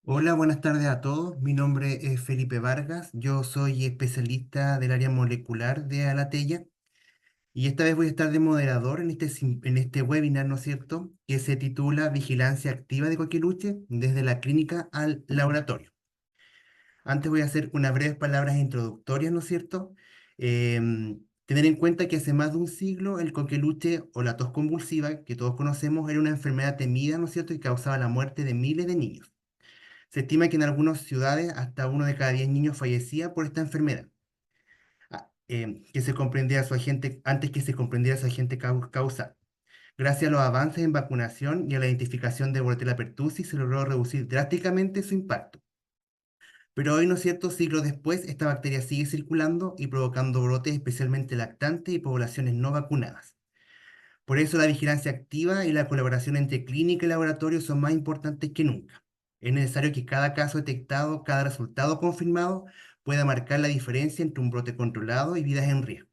Hola, buenas tardes a todos. Mi nombre es Felipe Vargas. Yo soy especialista del área molecular de Alatella y esta vez voy a estar de moderador en este webinar, ¿no es cierto?, que se titula Vigilancia activa de Coqueluche desde la clínica al laboratorio. Antes voy a hacer unas breves palabras introductorias, ¿no es cierto? Tener en cuenta que hace más de un siglo el coqueluche o la tos convulsiva, que todos conocemos, era una enfermedad temida, ¿no es cierto?, y causaba la muerte de miles de niños. Se estima que en algunas ciudades hasta uno de cada 10 niños fallecía por esta enfermedad, que se comprendía su agente, antes que se comprendiera su agente causal. Gracias a los avances en vacunación y a la identificación de Bordetella pertussis se logró reducir drásticamente su impacto. Pero hoy, ¿no es cierto?, siglos después, esta bacteria sigue circulando y provocando brotes especialmente lactantes y poblaciones no vacunadas. Por eso la vigilancia activa y la colaboración entre clínica y laboratorio son más importantes que nunca. Es necesario que cada caso detectado, cada resultado confirmado, pueda marcar la diferencia entre un brote controlado y vidas en riesgo.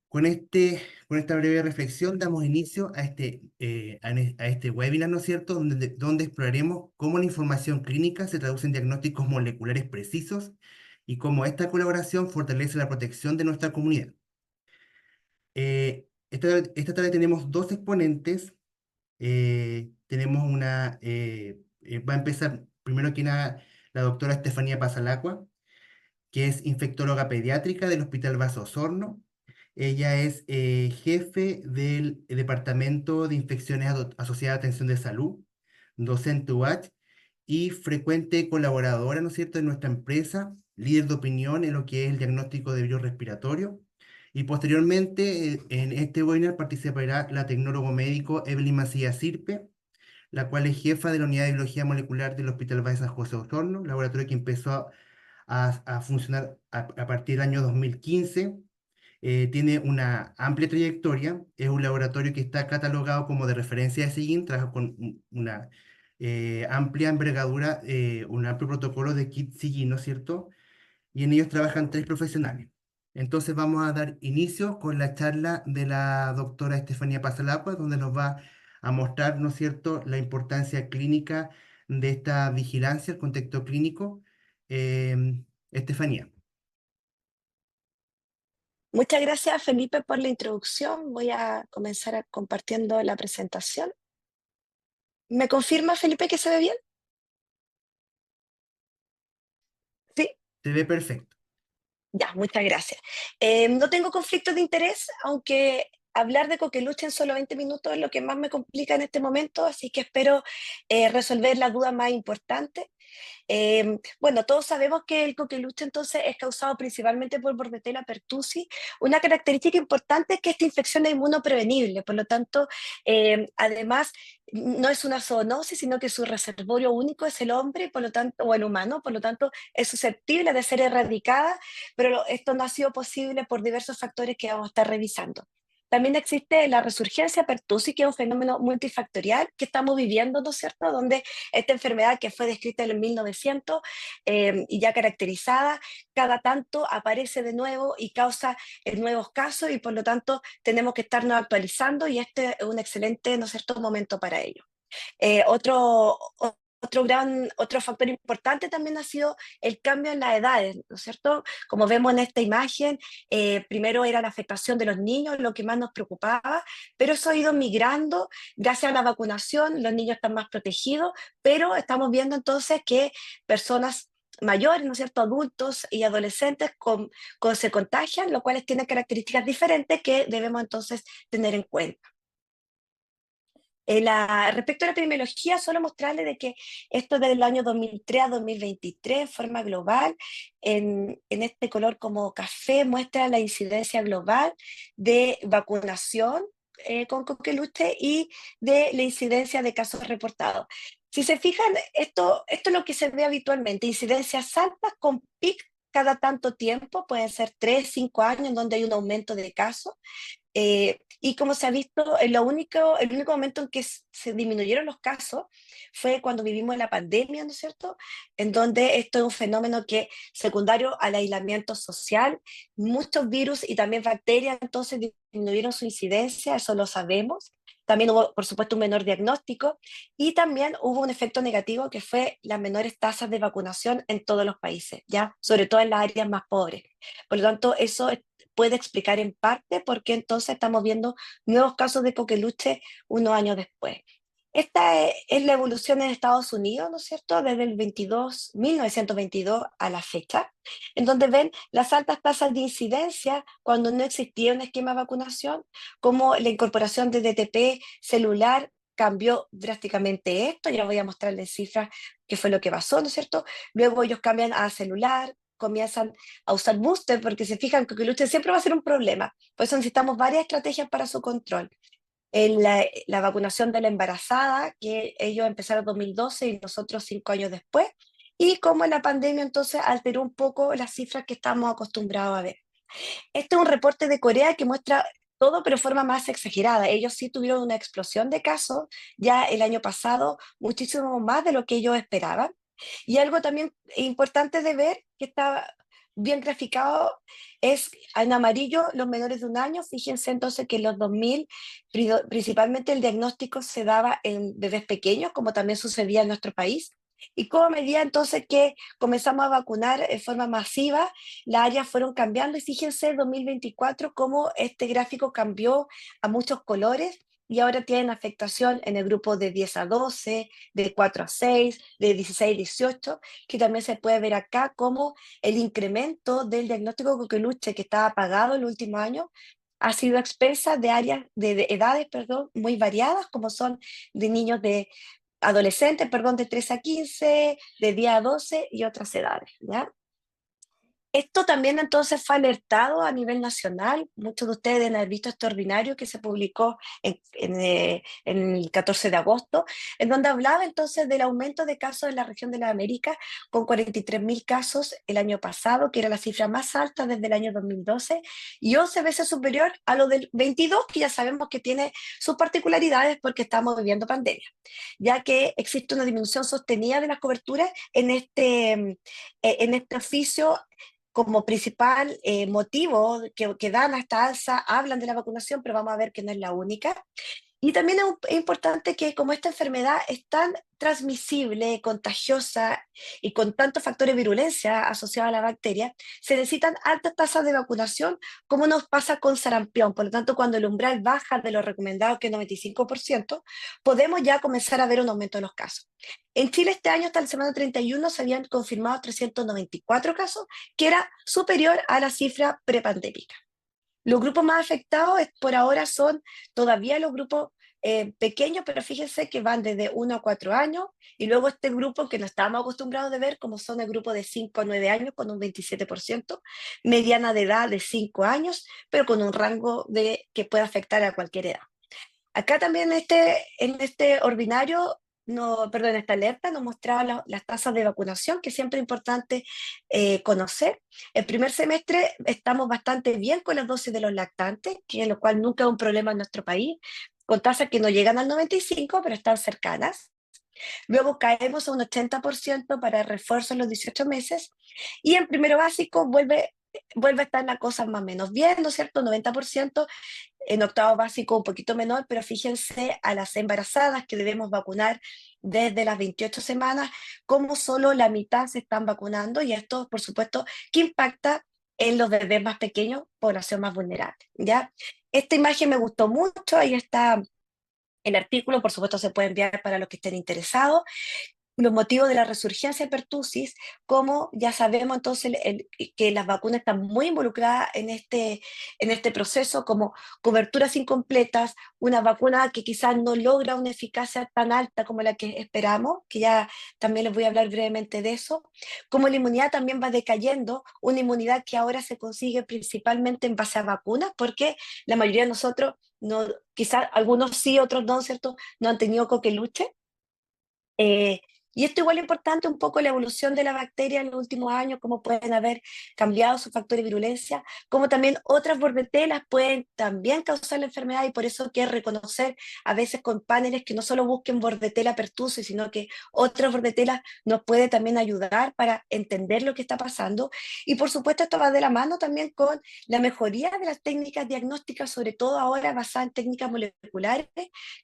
Con esta breve reflexión damos inicio a este webinar, ¿no es cierto?, donde exploraremos cómo la información clínica se traduce en diagnósticos moleculares precisos y cómo esta colaboración fortalece la protección de nuestra comunidad. Esta tarde tenemos dos exponentes. Va a empezar primero que nada la doctora Estefanía Pasalacqua, que es infectóloga pediátrica del Hospital Vaso Osorno. Ella es jefe del Departamento de Infecciones Asociadas a Atención de Salud, docente UH y frecuente colaboradora, ¿no es cierto?, de nuestra empresa, líder de opinión en lo que es el diagnóstico de virus respiratorio. Y posteriormente, en este webinar participará la tecnólogo médico Evelyn Macías Sirpe, la cual es jefa de la unidad de biología molecular del Hospital Valle San José Osorno, laboratorio que empezó a funcionar a partir del año 2015. Tiene una amplia trayectoria, es un laboratorio que está catalogado como de referencia de SIGIN, trabaja con una amplia envergadura, un amplio protocolo de kit SIGIN, ¿no es cierto? Y en ellos trabajan tres profesionales. Entonces vamos a dar inicio con la charla de la doctora Estefanía Pasalapua, donde nos va a mostrar, ¿no es cierto?, la importancia clínica de esta vigilancia, el contexto clínico. Estefanía. Muchas gracias, Felipe, por la introducción. Voy a comenzar compartiendo la presentación. ¿Me confirma, Felipe, que se ve bien? Sí, Se ve perfecto. ya, muchas gracias. No tengo conflicto de interés, aunque hablar de Coqueluche en solo 20 minutos es lo que más me complica en este momento, así que espero resolver las dudas más importantes. Bueno, todos sabemos que el coqueluche entonces es causado principalmente por Bordetella pertussis. Una característica importante es que esta infección es inmunoprevenible, por lo tanto, además, no es una zoonosis, sino que su reservorio único es el hombre, por lo tanto, o el humano, por lo tanto, es susceptible de ser erradicada, pero esto no ha sido posible por diversos factores que vamos a estar revisando. También existe la resurgencia pertussis, que es un fenómeno multifactorial que estamos viviendo, ¿no es cierto?, donde esta enfermedad que fue descrita en el 1900 y ya caracterizada, cada tanto aparece de nuevo y causa nuevos casos y por lo tanto tenemos que estarnos actualizando y este es un excelente, ¿no es cierto?, momento para ello. Otro factor importante también ha sido el cambio en las edades, ¿no es cierto? Como vemos en esta imagen, primero era la afectación de los niños, lo que más nos preocupaba, pero eso ha ido migrando gracias a la vacunación, los niños están más protegidos, pero estamos viendo entonces que personas mayores, ¿no es cierto?, adultos y adolescentes se contagian, lo cual tiene características diferentes que debemos entonces tener en cuenta. Respecto a la epidemiología, solo mostrarle de que esto desde el año 2003 a 2023, en forma global, en este color como café, muestra la incidencia global de vacunación con coqueluche y de la incidencia de casos reportados. Si se fijan, esto es lo que se ve habitualmente, incidencias altas con pic cada tanto tiempo, pueden ser 3, 5 años, en donde hay un aumento de casos. Y como se ha visto, el único momento en que se disminuyeron los casos fue cuando vivimos la pandemia, ¿no es cierto? En donde esto es un fenómeno que, secundario al aislamiento social, muchos virus y también bacterias entonces disminuyeron su incidencia, eso lo sabemos. También hubo, por supuesto, un menor diagnóstico y también hubo un efecto negativo que fue las menores tasas de vacunación en todos los países, ¿ya? Sobre todo en las áreas más pobres. Por lo tanto, puede explicar en parte por qué entonces estamos viendo nuevos casos de coqueluche unos años después. Esta es la evolución en Estados Unidos, ¿no es cierto?, desde el 1922 a la fecha, en donde ven las altas tasas de incidencia cuando no existía un esquema de vacunación, como la incorporación de DTP celular cambió drásticamente esto. Ya voy a mostrarles cifras qué fue lo que pasó, ¿no es cierto? Luego ellos cambian a celular, comienzan a usar booster, porque se fijan que el booster siempre va a ser un problema. Por eso necesitamos varias estrategias para su control. En la vacunación de la embarazada, que ellos empezaron en 2012 y nosotros 5 años después, y cómo la pandemia entonces alteró un poco las cifras que estamos acostumbrados a ver. Este es un reporte de Corea que muestra todo, pero de forma más exagerada. Ellos sí tuvieron una explosión de casos ya el año pasado, muchísimo más de lo que ellos esperaban. Y algo también importante de ver, que está bien graficado, es en amarillo los menores de un año. Fíjense entonces que en los 2000 principalmente el diagnóstico se daba en bebés pequeños, como también sucedía en nuestro país. Y como a medida entonces que comenzamos a vacunar en forma masiva, las áreas fueron cambiando y fíjense 2024 cómo este gráfico cambió a muchos colores y ahora tienen afectación en el grupo de 10 a 12, de 4 a 6, de 16 a 18, que también se puede ver acá como el incremento del diagnóstico coqueluche que estaba apagado el último año ha sido a expensas de áreas de edades, perdón, muy variadas, como son de niños de adolescentes, perdón, de 3 a 15, de 10 a 12 y otras edades, ¿ya? Esto también entonces fue alertado a nivel nacional. Muchos de ustedes deben haber visto este ordinario que se publicó en el 14 de agosto, en donde hablaba entonces del aumento de casos en la región de la América, con 43.000 casos el año pasado, que era la cifra más alta desde el año 2012, y 11 veces superior a lo del 22, que ya sabemos que tiene sus particularidades porque estamos viviendo pandemia, ya que existe una disminución sostenida de las coberturas en este oficio como principal motivo que dan a esta alza, hablan de la vacunación, pero vamos a ver que no es la única. Y también es importante que como esta enfermedad es tan transmisible, contagiosa y con tantos factores de virulencia asociados a la bacteria, se necesitan altas tasas de vacunación, como nos pasa con sarampión. Por lo tanto, cuando el umbral baja de lo recomendado, que es 95%, podemos ya comenzar a ver un aumento de los casos. En Chile este año, hasta la semana 31, se habían confirmado 394 casos, que era superior a la cifra prepandémica. Los grupos más afectados por ahora son todavía los grupos pequeños, pero fíjense que van desde 1 a 4 años, y luego este grupo que no estábamos acostumbrados de ver, como son el grupo de 5 a 9 años con un 27%, mediana de edad de 5 años, pero con un rango que puede afectar a cualquier edad. Acá también en este ordinario, no, perdón, en esta alerta nos mostraba las tasas de vacunación, que siempre es importante conocer. El primer semestre estamos bastante bien con las dosis de los lactantes, que lo cual nunca es un problema en nuestro país, con tasas que no llegan al 95, pero están cercanas. Luego caemos a un 80% para refuerzo en los 18 meses. Y en primero básico vuelve a estar la cosa más o menos bien, ¿no es cierto? 90%. En octavo básico un poquito menor, pero fíjense a las embarazadas que debemos vacunar desde las 28 semanas, como solo la mitad se están vacunando, y esto, por supuesto, que impacta en los bebés más pequeños, población más vulnerable, ¿ya? Esta imagen me gustó mucho, ahí está el artículo, por supuesto se puede enviar para los que estén interesados. Los motivos de la resurgencia de pertussis, como ya sabemos entonces que las vacunas están muy involucradas en este proceso, como coberturas incompletas, una vacuna que quizás no logra una eficacia tan alta como la que esperamos, que ya también les voy a hablar brevemente de eso, como la inmunidad también va decayendo, una inmunidad que ahora se consigue principalmente en base a vacunas, porque la mayoría de nosotros, no, quizás algunos sí, otros no, ¿cierto? No han tenido coqueluche. Y esto igual es importante un poco la evolución de la bacteria en los últimos años, cómo pueden haber cambiado sus factores de virulencia, cómo también otras bordetelas pueden también causar la enfermedad y por eso hay que reconocer a veces con paneles que no solo busquen bordetela pertussis, sino que otras bordetelas nos puede también ayudar para entender lo que está pasando. Y por supuesto esto va de la mano también con la mejoría de las técnicas diagnósticas, sobre todo ahora basadas en técnicas moleculares,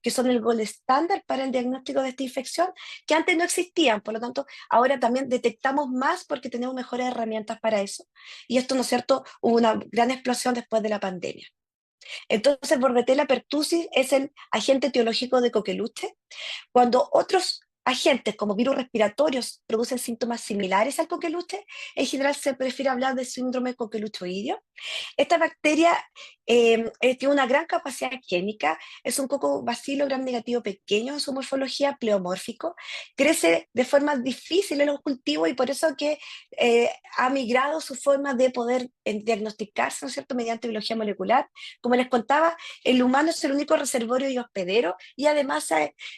que son el gold estándar para el diagnóstico de esta infección que antes no existían, por lo tanto, ahora también detectamos más porque tenemos mejores herramientas para eso. Y esto, ¿no es cierto?, hubo una gran explosión después de la pandemia. Entonces, Bordetella pertussis es el agente etiológico de coqueluche. Cuando otros agentes como virus respiratorios producen síntomas similares al coqueluche, en general se prefiere hablar de síndrome coqueluchoideo. Esta bacteria tiene una gran capacidad química, es un cocobacilo gram negativo pequeño en su morfología, pleomórfico, crece de forma difícil en los cultivos y por eso que ha migrado su forma de poder diagnosticarse, ¿no es cierto?, mediante biología molecular. Como les contaba, el humano es el único reservorio y hospedero y además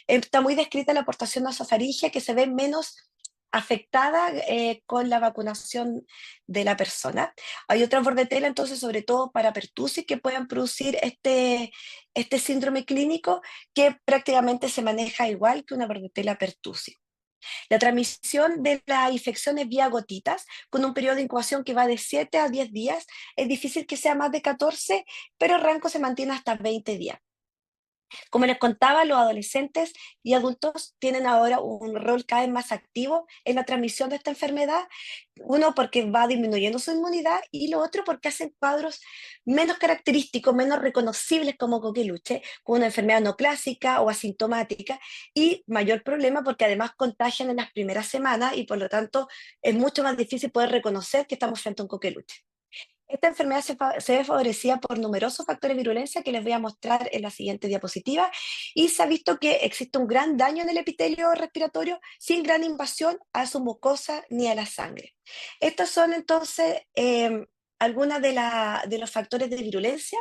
está muy descrita la aportación nasofaringia que se ve menos afectada con la vacunación de la persona. Hay otras bordetelas, entonces, sobre todo para pertussis, que puedan producir este síndrome clínico que prácticamente se maneja igual que una bordetela pertussis. La transmisión de la infección es vía gotitas, con un periodo de incubación que va de 7 a 10 días. Es difícil que sea más de 14, pero el rango se mantiene hasta 20 días. Como les contaba, los adolescentes y adultos tienen ahora un rol cada vez más activo en la transmisión de esta enfermedad. Uno, porque va disminuyendo su inmunidad y lo otro, porque hacen cuadros menos característicos, menos reconocibles como coqueluche, con una enfermedad no clásica o asintomática y mayor problema porque además contagian en las primeras semanas y por lo tanto es mucho más difícil poder reconocer que estamos frente a un coqueluche. Esta enfermedad se ve favorecida por numerosos factores de virulencia que les voy a mostrar en la siguiente diapositiva y se ha visto que existe un gran daño en el epitelio respiratorio sin gran invasión a su mucosa ni a la sangre. Estos son entonces algunos de los factores de virulencia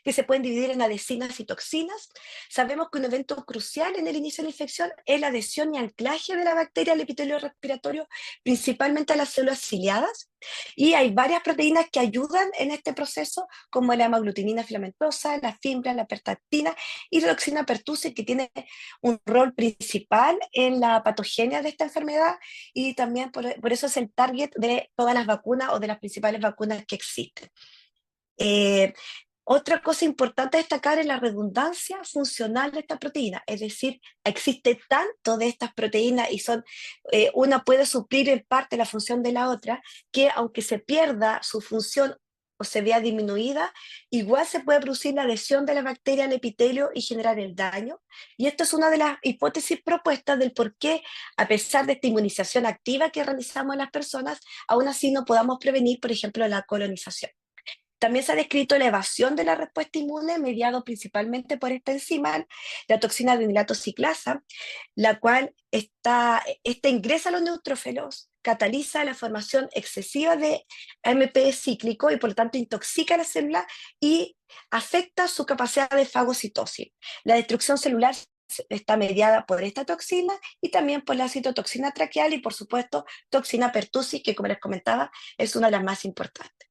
que se pueden dividir en adhesinas y toxinas. Sabemos que un evento crucial en el inicio de la infección es la adhesión y anclaje de la bacteria al epitelio respiratorio, principalmente a las células ciliadas. Y hay varias proteínas que ayudan en este proceso, como la hemaglutinina filamentosa, la fibra, la pertactina y la toxina pertussis, que tiene un rol principal en la patogenia de esta enfermedad y también por eso es el target de todas las vacunas o de las principales vacunas que existen. Eh, Otra cosa importante a destacar es la redundancia funcional de esta proteína, es decir, existe tanto de estas proteínas y una puede suplir en parte la función de la otra, que aunque se pierda su función o se vea disminuida, igual se puede producir la adhesión de la bacteria al epitelio y generar el daño. Y esto es una de las hipótesis propuestas del por qué, a pesar de esta inmunización activa que realizamos en las personas, aún así no podamos prevenir, por ejemplo, la colonización. También se ha descrito la evasión de la respuesta inmune mediado principalmente por esta enzima, la toxina de ciclasa, la cual esta ingresa a los neutrófilos, cataliza la formación excesiva de AMP cíclico y por lo tanto intoxica la célula y afecta su capacidad de fagocitosis. La destrucción celular está mediada por esta toxina y también por la citotoxina traqueal y por supuesto toxina pertussis, que como les comentaba es una de las más importantes.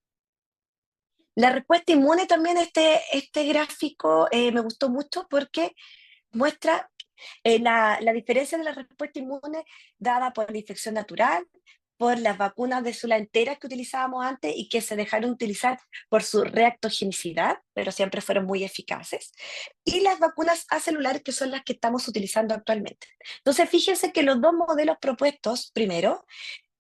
La respuesta inmune también, este gráfico me gustó mucho porque muestra la diferencia de la respuesta inmune dada por la infección natural, por las vacunas de células enteras que utilizábamos antes y que se dejaron utilizar por su reactogenicidad, pero siempre fueron muy eficaces, y las vacunas acelulares que son las que estamos utilizando actualmente. Entonces, fíjense que los dos modelos propuestos, primero,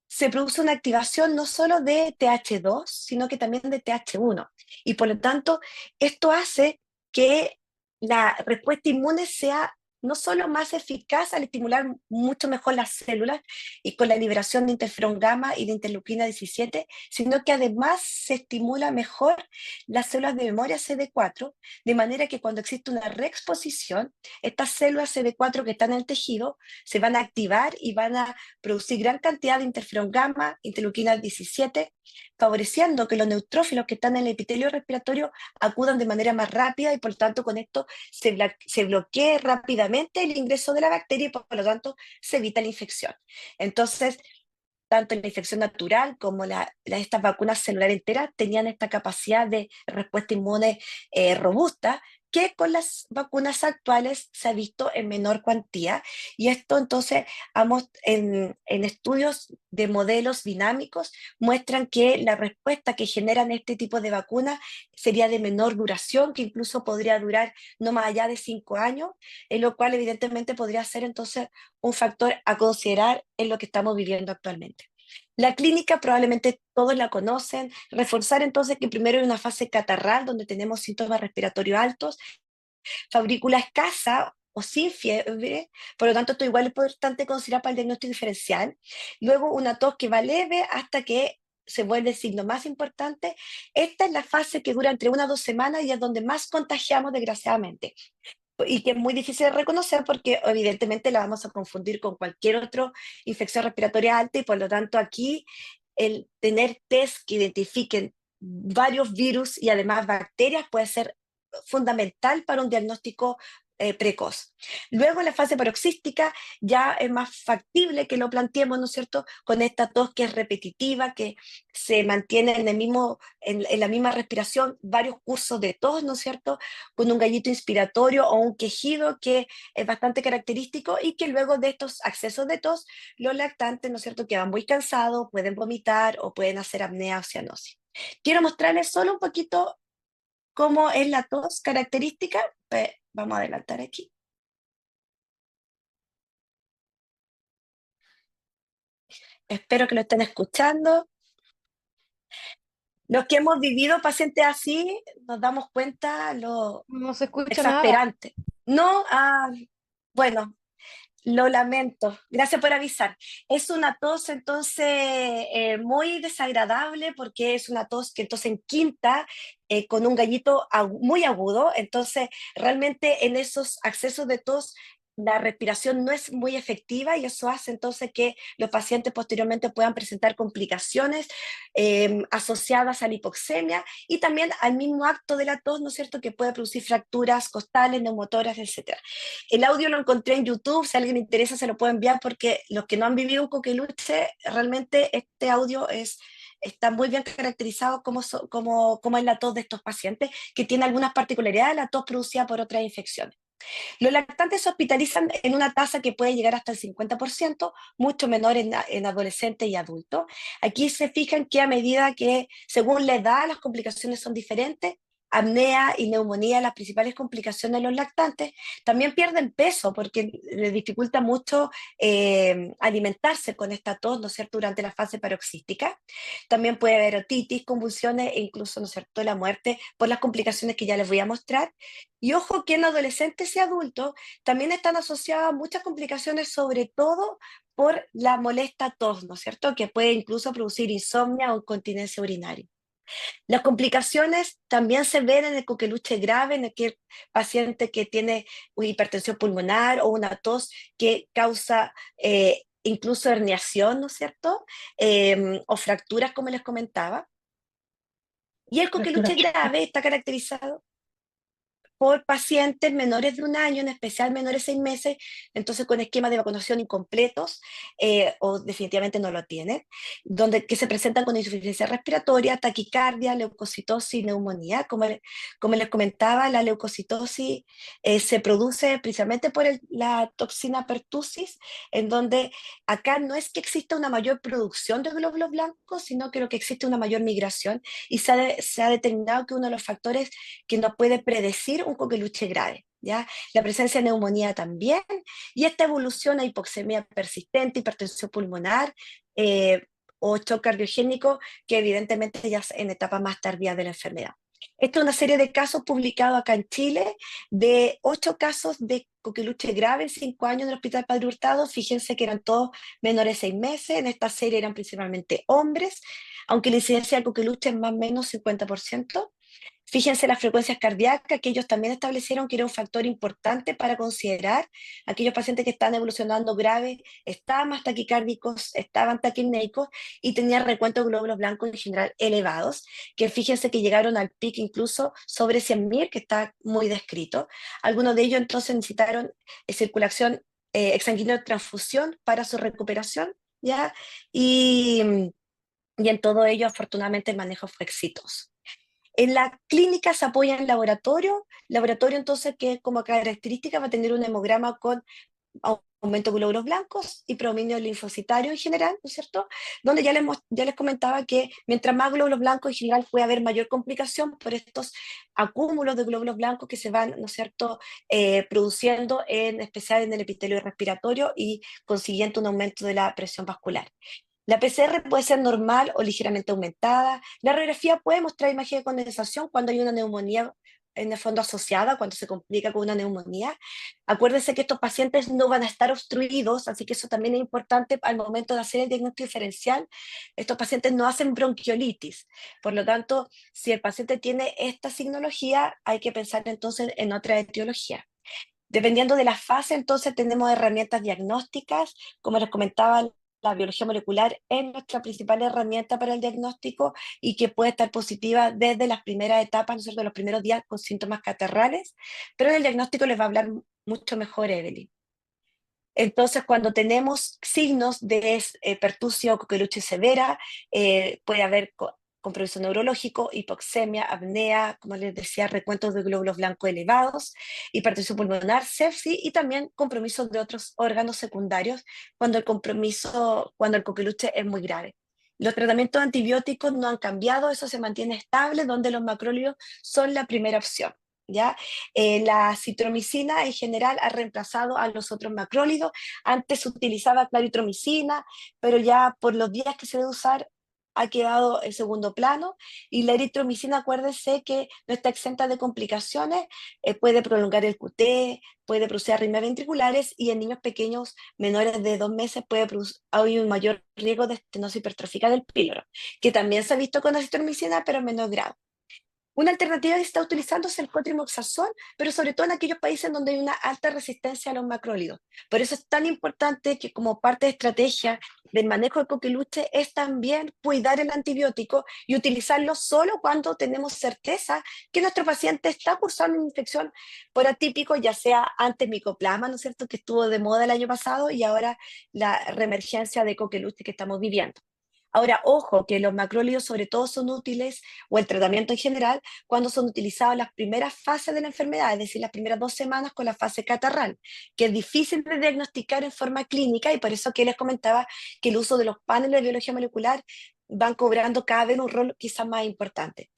se produce una activación no solo de TH2, sino que también de TH1. Y por lo tanto, esto hace que la respuesta inmune sea no solo más eficaz al estimular mucho mejor las células y con la liberación de interferón gamma y de interleuquina 17, sino que además se estimula mejor las células de memoria CD4, de manera que cuando existe una reexposición, estas células CD4 que están en el tejido se van a activar y van a producir gran cantidad de interferón gamma, interleuquina 17, favoreciendo que los neutrófilos que están en el epitelio respiratorio acudan de manera más rápida y por lo tanto con esto se bloquee rápidamente rápidamente el ingreso de la bacteria y por lo tanto se evita la infección. Entonces, tanto la infección natural como estas vacunas celulares enteras tenían esta capacidad de respuesta inmune robusta, que con las vacunas actuales se ha visto en menor cuantía. Y esto entonces, en estudios de modelos dinámicos, muestran que la respuesta que generan este tipo de vacunas sería de menor duración, que incluso podría durar no más allá de 5 años, en lo cual evidentemente podría ser entonces un factor a considerar en lo que estamos viviendo actualmente. La clínica probablemente todos la conocen, reforzar entonces que primero hay una fase catarral donde tenemos síntomas respiratorios altos, fabrícula escasa o sin fiebre, por lo tanto esto igual es importante considerar para el diagnóstico diferencial. Luego una tos que va leve hasta que se vuelve el signo más importante. Esta es la fase que dura entre 1 a 2 semanas y es donde más contagiamos desgraciadamente y que es muy difícil de reconocer porque evidentemente la vamos a confundir con cualquier otra infección respiratoria alta y por lo tanto aquí el tener test que identifiquen varios virus y además bacterias puede ser fundamental para un diagnóstico precoz. Luego, en la fase paroxística, ya es más factible que lo planteemos, ¿no es cierto?, con esta tos que es repetitiva, que se mantiene en la misma respiración, varios cursos de tos, ¿no es cierto?, con un gallito inspiratorio o un quejido que es bastante característico y que luego de estos accesos de tos, los lactantes, ¿no es cierto?, quedan muy cansados, pueden vomitar o pueden hacer apnea o cianosis. Quiero mostrarles solo un poquito cómo es la tos característica. Vamos a adelantar aquí. Espero que lo estén escuchando. Los que hemos vivido pacientes así, nos damos cuenta lo No se escucha nada. exasperante. No, bueno, lo lamento. Gracias por avisar. Es una tos entonces muy desagradable porque es una tos que entonces en quinta con un gallito muy agudo. Entonces realmente en esos accesos de tos la respiración no es muy efectiva y eso hace entonces que los pacientes posteriormente puedan presentar complicaciones asociadas a la hipoxemia y también al mismo acto de la tos, ¿no es cierto?, que puede producir fracturas costales, neumotoras, etcétera. El audio lo encontré en YouTube, si a alguien le interesa se lo puedo enviar porque los que no han vivido un coqueluche, realmente este audio está muy bien caracterizado como es la tos de estos pacientes, que tiene algunas particularidades, la tos producida por otras infecciones. Los lactantes se hospitalizan en una tasa que puede llegar hasta el 50%, mucho menor en adolescentes y adultos. Aquí se fijan que a medida que, según la edad, las complicaciones son diferentes. Apnea y neumonía, las principales complicaciones de los lactantes, también pierden peso porque les dificulta mucho alimentarse con esta tos, ¿no es cierto?, durante la fase paroxística. También puede haber otitis, convulsiones e incluso, ¿no es cierto?, la muerte por las complicaciones que ya les voy a mostrar. Y ojo que en adolescentes y adultos también están asociadas muchas complicaciones, sobre todo por la molesta tos, ¿no es cierto?, que puede incluso producir insomnio o incontinencia urinaria. Las complicaciones también se ven en el coqueluche grave, en aquel paciente que tiene una hipertensión pulmonar o una tos que causa incluso herniación, ¿no es cierto?, o fracturas, como les comentaba. Y el Fractura. coqueluche grave está caracterizado por pacientes menores de 1 año, en especial menores de 6 meses, entonces con esquemas de vacunación incompletos o definitivamente no lo tienen, que se presentan con insuficiencia respiratoria, taquicardia, leucocitosis y neumonía. Como les comentaba, la leucocitosis se produce principalmente por la toxina pertussis, en donde acá no es que exista una mayor producción de glóbulos blancos, sino que lo que existe es una mayor migración y se ha determinado que uno de los factores que no puede predecir un coqueluche grave, ¿ya? La presencia de neumonía también, y esta evolución a hipoxemia persistente, hipertensión pulmonar o shock cardiogénico, que evidentemente ya es en etapas más tardías de la enfermedad. Esta es una serie de casos publicados acá en Chile, de 8 casos de coqueluche grave en 5 años en el Hospital Padre Hurtado. Fíjense que eran todos menores de 6 meses, en esta serie eran principalmente hombres, aunque la incidencia de coqueluche es más o menos 50%. Fíjense las frecuencias cardíacas, que ellos también establecieron que era un factor importante para considerar. Aquellos pacientes que estaban evolucionando grave estaban más taquicárdicos, estaban taquipnéicos y tenían recuentos de glóbulos blancos en general elevados, que fíjense que llegaron al pico incluso sobre 100.000, que está muy descrito. Algunos de ellos entonces necesitaron circulación exsanguínea de transfusión para su recuperación, ¿ya? Y, y en todo ello, afortunadamente, el manejo fue exitoso. En la clínica se apoya en laboratorio entonces que como característica va a tener un hemograma con aumento de glóbulos blancos y predominio linfocitario en general, ¿no es cierto? Donde ya les comentaba que mientras más glóbulos blancos en general puede haber mayor complicación por estos acúmulos de glóbulos blancos que se van, ¿no es cierto?, produciendo en especial en el epitelio respiratorio y consiguiente un aumento de la presión vascular. La PCR puede ser normal o ligeramente aumentada. La radiografía puede mostrar imagen de condensación cuando hay una neumonía en el fondo asociada, cuando se complica con una neumonía. Acuérdense que estos pacientes no van a estar obstruidos, así que eso también es importante al momento de hacer el diagnóstico diferencial. Estos pacientes no hacen bronquiolitis. Por lo tanto, si el paciente tiene esta signología, hay que pensar entonces en otra etiología. Dependiendo de la fase, entonces tenemos herramientas diagnósticas, como les comentaba, la biología molecular es nuestra principal herramienta para el diagnóstico y que puede estar positiva desde las primeras etapas, ¿no es cierto?, de los primeros días con síntomas catarrales, pero en el diagnóstico les va a hablar mucho mejor Evelyn. Entonces, cuando tenemos signos de pertusia o coqueluche severa, puede haber compromiso neurológico, hipoxemia, apnea, como les decía, recuentos de glóbulos blancos elevados, hipertensión pulmonar, sepsis y también compromisos de otros órganos secundarios cuando el coqueluche es muy grave. Los tratamientos antibióticos no han cambiado, eso se mantiene estable, donde los macrólidos son la primera opción. ¿Ya? La citromicina en general ha reemplazado a los otros macrólidos. Antes se utilizaba claritromicina, pero ya por los días que se debe usar ha quedado en segundo plano. Y la eritromicina, acuérdense que no está exenta de complicaciones, puede prolongar el QT, puede producir arritmias ventriculares y en niños pequeños menores de 2 meses hay un mayor riesgo de estenosis hipertrófica del píloro, que también se ha visto con la citromicina, pero en menor grado. Una alternativa que está utilizando es el cotrimoxazol, pero sobre todo en aquellos países donde hay una alta resistencia a los macrólidos. Por eso es tan importante que como parte de estrategia del manejo del coqueluche es también cuidar el antibiótico y utilizarlo solo cuando tenemos certeza que nuestro paciente está cursando una infección por atípico, ya sea antes micoplasma, ¿no es cierto?, que estuvo de moda el año pasado, y ahora la reemergencia de coqueluche que estamos viviendo. Ahora, ojo, que los macrólidos sobre todo son útiles, o el tratamiento en general, cuando son utilizados en las primeras fases de la enfermedad, es decir, las primeras 2 semanas con la fase catarral, que es difícil de diagnosticar en forma clínica y por eso que les comentaba que el uso de los paneles de biología molecular van cobrando cada vez un rol quizás más importante.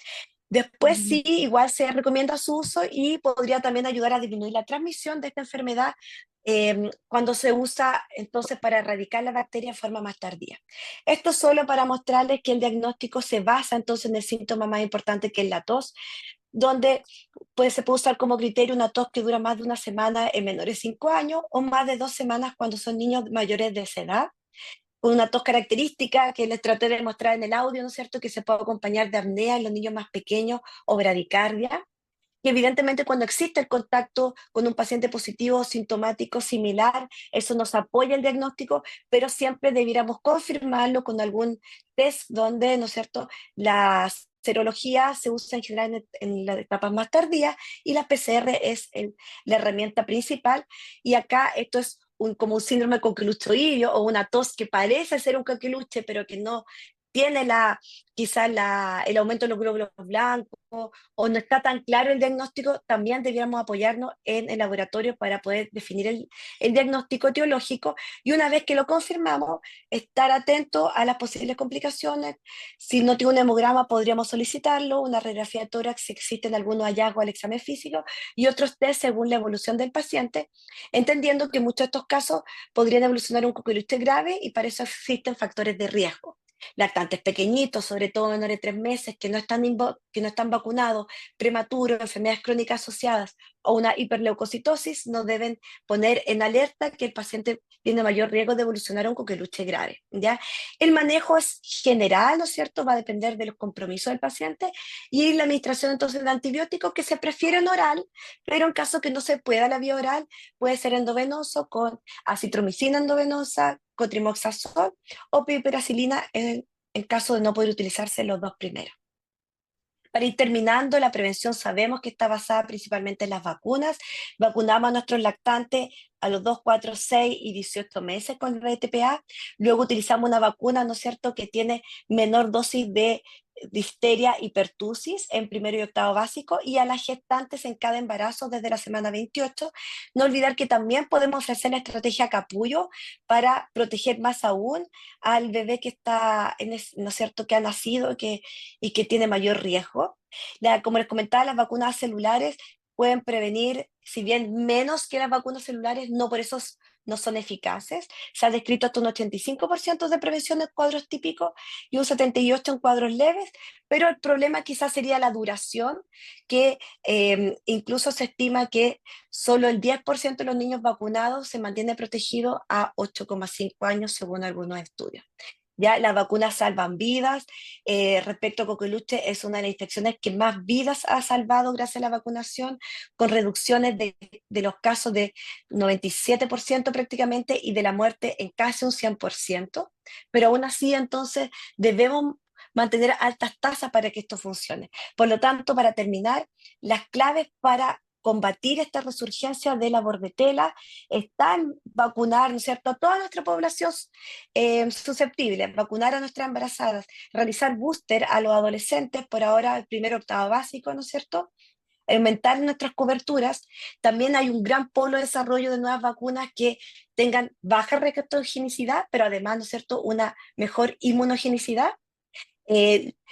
Después sí, igual se recomienda su uso y podría también ayudar a disminuir la transmisión de esta enfermedad cuando se usa entonces para erradicar la bacteria en forma más tardía. Esto solo para mostrarles que el diagnóstico se basa entonces en el síntoma más importante que es la tos, donde se puede usar como criterio una tos que dura más de una semana en menores de 5 años o más de 2 semanas cuando son niños mayores de esa edad, con una tos característica que les traté de mostrar en el audio, ¿no es cierto?, que se puede acompañar de apnea en los niños más pequeños o bradicardia. Y evidentemente cuando existe el contacto con un paciente positivo sintomático similar, eso nos apoya el diagnóstico, pero siempre debiéramos confirmarlo con algún test donde, ¿no es cierto?, la serología se usa en general en las etapas más tardías y la PCR es la herramienta principal. Y acá esto es como un síndrome coqueluchoideo o una tos que parece ser un coqueluche, pero que no tiene quizás el aumento de los glóbulos blancos o no está tan claro el diagnóstico, también debiéramos apoyarnos en el laboratorio para poder definir el diagnóstico etiológico y una vez que lo confirmamos, estar atento a las posibles complicaciones. Si no tiene un hemograma, podríamos solicitarlo, una radiografía de tórax si existen algunos hallazgos al examen físico y otros test según la evolución del paciente, entendiendo que muchos de estos casos podrían evolucionar un coqueluche grave y para eso existen factores de riesgo. Lactantes pequeñitos, sobre todo menores de 3 meses, que no están vacunados, prematuros, enfermedades crónicas asociadas o una hiperleucocitosis, nos deben poner en alerta que el paciente tiene mayor riesgo de evolucionar a un coqueluche grave, ¿ya? El manejo es general, ¿no es cierto? Va a depender de los compromisos del paciente y la administración entonces de antibióticos que se prefiere en oral, pero en caso que no se pueda la vía oral, puede ser endovenoso con acitromicina endovenosa, cotrimoxazol o piperacilina en caso de no poder utilizarse los dos primeros. Para ir terminando, la prevención sabemos que está basada principalmente en las vacunas. Vacunamos a nuestros lactantes a los 2, 4, 6 y 18 meses con el BTPA. Luego utilizamos una vacuna, ¿no es cierto?, que tiene menor dosis de difteria y pertusis en primero y octavo básico y a las gestantes en cada embarazo desde la semana 28. No olvidar que también podemos ofrecer la estrategia capullo para proteger más aún al bebé que está, ¿no es cierto?, que ha nacido y que tiene mayor riesgo. Como les comentaba, las vacunas celulares pueden prevenir, si bien menos que las vacunas celulares, no por eso no son eficaces. Se ha descrito hasta un 85% de prevención en cuadros típicos y un 78% en cuadros leves, pero el problema quizás sería la duración, que incluso se estima que solo el 10% de los niños vacunados se mantiene protegido a 8,5 años según algunos estudios. Ya las vacunas salvan vidas. Respecto a coqueluche, es una de las infecciones que más vidas ha salvado gracias a la vacunación, con reducciones de los casos de 97% prácticamente y de la muerte en casi un 100%. Pero aún así, entonces, debemos mantener altas tasas para que esto funcione. Por lo tanto, para terminar, las claves para combatir esta resurgencia de la bordetela están vacunar, ¿no es cierto?, a toda nuestra población susceptibles, vacunar a nuestras embarazadas, realizar booster a los adolescentes, por ahora el primero octavo básico, ¿no es cierto? Aumentar nuestras coberturas. También hay un gran polo de desarrollo de nuevas vacunas que tengan baja reactogenicidad, pero además, ¿no es cierto?, una mejor inmunogenicidad.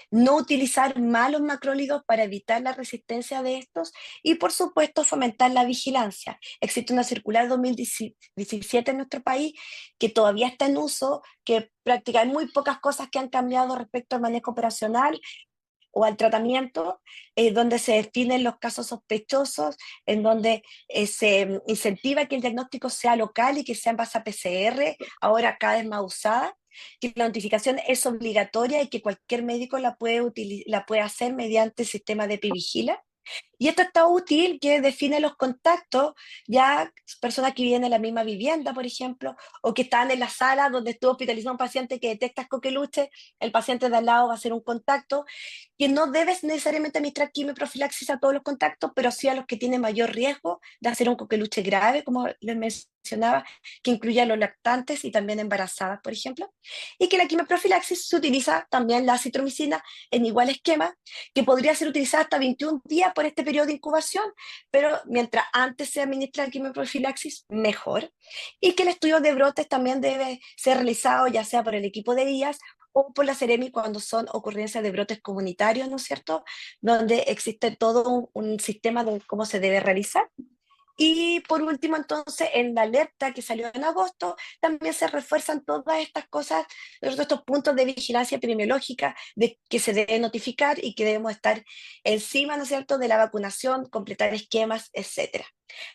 No utilizar malos macrólidos para evitar la resistencia de estos y, por supuesto, fomentar la vigilancia. Existe una circular 2017 en nuestro país que todavía está en uso, que prácticamente hay muy pocas cosas que han cambiado respecto al manejo operacional o al tratamiento, donde se definen los casos sospechosos, en donde se incentiva que el diagnóstico sea local y que sea en base a PCR, ahora cada vez más usada, que la notificación es obligatoria y que cualquier médico la puede hacer mediante el sistema de Epivigila. Y esto está útil que define los contactos, ya personas que viven en la misma vivienda, por ejemplo, o que están en la sala donde estuvo hospitalizado un paciente que detectas coqueluche, el paciente de al lado va a ser un contacto, que no debes necesariamente administrar quimioprofilaxis a todos los contactos, pero sí a los que tienen mayor riesgo de hacer un coqueluche grave, como les mencionaba, que incluye a los lactantes y también embarazadas, por ejemplo, y que la quimioprofilaxis se utiliza también la acitromicina en igual esquema, que podría ser utilizada hasta 21 días por este periodo de incubación, pero mientras antes se administra la quimioprofilaxis, mejor. Y que el estudio de brotes también debe ser realizado ya sea por el equipo de guías o por la Seremi cuando son ocurrencias de brotes comunitarios, ¿no es cierto? Donde existe todo un sistema de cómo se debe realizar. Y por último, entonces, en la alerta que salió en agosto, también se refuerzan todas estas cosas, todos estos puntos de vigilancia epidemiológica de que se debe notificar y que debemos estar encima, ¿no es cierto?, de la vacunación, completar esquemas, etcétera.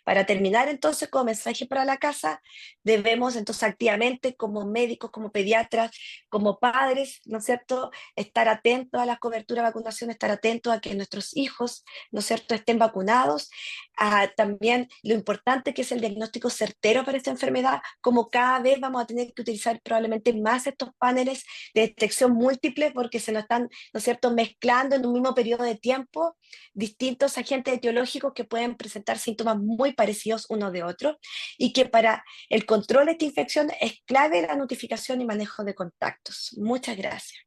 Para terminar, entonces, como mensaje para la casa, debemos entonces activamente, como médicos, como pediatras, como padres, ¿no es cierto?, estar atentos a la cobertura de vacunación, estar atentos a que nuestros hijos, ¿no es cierto?, estén vacunados, también lo importante que es el diagnóstico certero para esta enfermedad, como cada vez vamos a tener que utilizar probablemente más estos paneles de detección múltiple porque se nos están, ¿no es cierto?, mezclando en un mismo periodo de tiempo distintos agentes etiológicos que pueden presentar síntomas muy parecidos uno de otro y que para el control de esta infección es clave la notificación y manejo de contactos. Muchas gracias.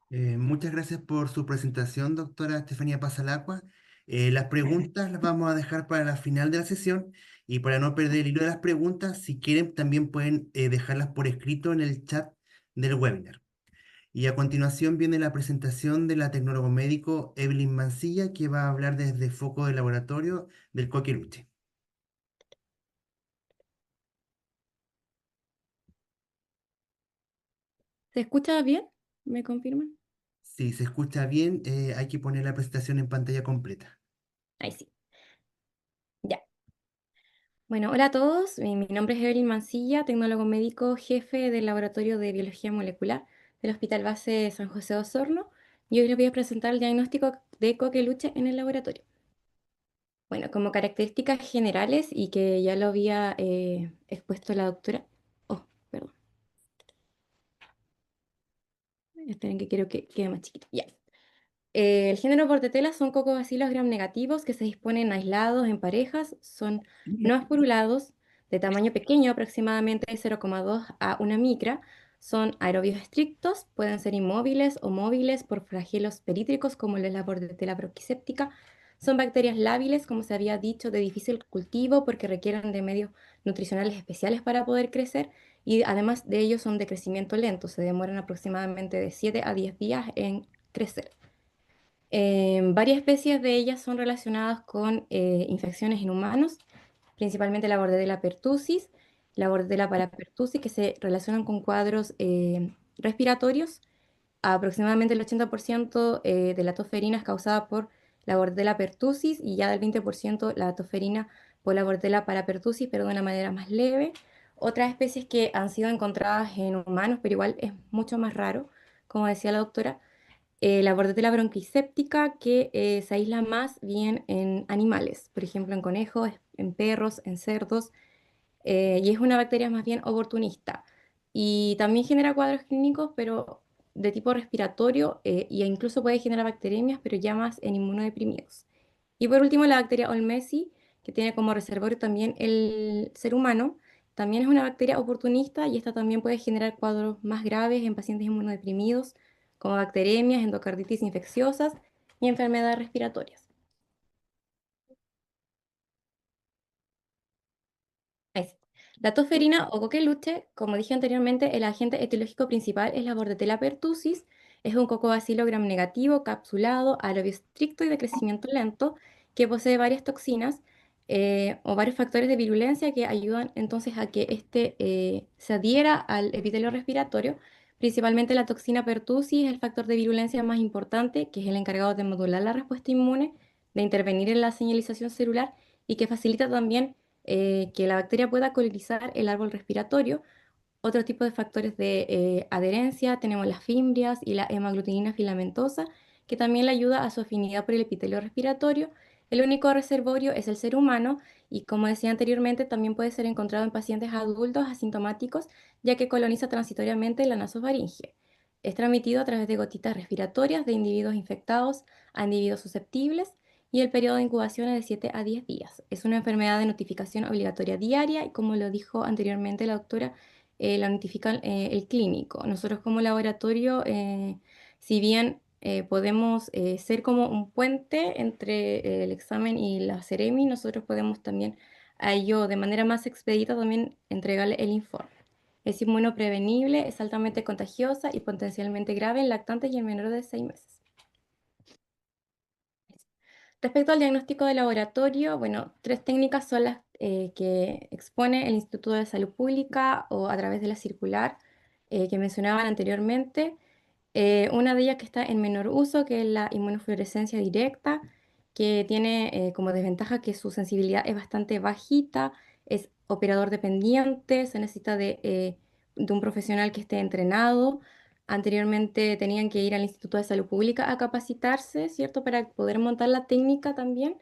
Muchas gracias por su presentación, doctora Estefanía Pasalacqua. Las preguntas las vamos a dejar para la final de la sesión y para no perder el hilo de las preguntas, si quieren también pueden dejarlas por escrito en el chat del webinar. Y a continuación viene la presentación de la tecnólogo médico Evelyn Mancilla, que va a hablar desde foco de laboratorio del coqueluche. ¿Se escucha bien? ¿Me confirman? Si se escucha bien, hay que poner la presentación en pantalla completa. Ahí sí. Ya. Bueno, hola a todos. Mi nombre es Evelyn Mancilla, tecnólogo médico, jefe del Laboratorio de Biología Molecular del Hospital Base San José de Osorno. Y hoy les voy a presentar el diagnóstico de coqueluche en el laboratorio. Bueno, como características generales y que ya lo había expuesto la doctora. Oh, perdón. Esperen que quiero que quede más chiquito. Ya. El género Bordetella son cocobacilos gram negativos que se disponen aislados en parejas, son no esporulados, de tamaño pequeño, aproximadamente 0,2 a 1 micra, son aerobios estrictos, pueden ser inmóviles o móviles por flagelos perítricos como lo es la Bordetella broquiséptica, son bacterias lábiles, como se había dicho, de difícil cultivo porque requieren de medios nutricionales especiales para poder crecer y además de ello son de crecimiento lento, se demoran aproximadamente de 7 a 10 días en crecer. Varias especies de ellas son relacionadas con infecciones en humanos, principalmente la Bordetella pertussis, la Bordetella parapertussis, que se relacionan con cuadros respiratorios. Aproximadamente el 80% de la tosferina es causada por la Bordetella pertussis y ya del 20% la tosferina por la Bordetella parapertussis, pero de una manera más leve. Otras especies que han sido encontradas en humanos, pero igual es mucho más raro, como decía la doctora, la bordetela bronquiséptica que se aísla más bien en animales, por ejemplo en conejos, en perros, en cerdos, y es una bacteria más bien oportunista. Y también genera cuadros clínicos, pero de tipo respiratorio, e incluso puede generar bacteremias, pero ya más en inmunodeprimidos. Y por último, la bacteria Olmesi, que tiene como reservorio también el ser humano, también es una bacteria oportunista y esta también puede generar cuadros más graves en pacientes inmunodeprimidos, como bacteremias, endocarditis infecciosas y enfermedades respiratorias. Es. La tosferina o coqueluche, como dije anteriormente, el agente etiológico principal es la Bordetella pertussis. Es un cocobacilo gram negativo, capsulado, aerobio estricto y de crecimiento lento, que posee varias toxinas o varios factores de virulencia que ayudan entonces a que éste se adhiera al epitelio respiratorio. Principalmente la toxina pertussis es el factor de virulencia más importante, que es el encargado de modular la respuesta inmune, de intervenir en la señalización celular y que facilita también que la bacteria pueda colonizar el árbol respiratorio. Otro tipo de factores de adherencia tenemos las fimbrias y la hemaglutinina filamentosa, que también le ayuda a su afinidad por el epitelio respiratorio. El único reservorio es el ser humano y, como decía anteriormente, también puede ser encontrado en pacientes adultos asintomáticos, ya que coloniza transitoriamente la nasofaringe. Es transmitido a través de gotitas respiratorias de individuos infectados a individuos susceptibles y el periodo de incubación es de 7 a 10 días. Es una enfermedad de notificación obligatoria diaria y, como lo dijo anteriormente la doctora, la notifica el clínico. Nosotros como laboratorio, si bien podemos ser como un puente entre el examen y la Ceremi, nosotros podemos también a ello de manera más expedita también entregarle el informe. Es inmunoprevenible, es altamente contagiosa y potencialmente grave en lactantes y en menores de 6 meses. Respecto al diagnóstico de laboratorio, bueno, tres técnicas son las que expone el Instituto de Salud Pública o a través de la circular que mencionaban anteriormente. Una de ellas que está en menor uso, que es la inmunofluorescencia directa, que tiene como desventaja que su sensibilidad es bastante bajita, es operador dependiente, se necesita de un profesional que esté entrenado. Anteriormente tenían que ir al Instituto de Salud Pública a capacitarse, ¿cierto? Para poder montar la técnica también.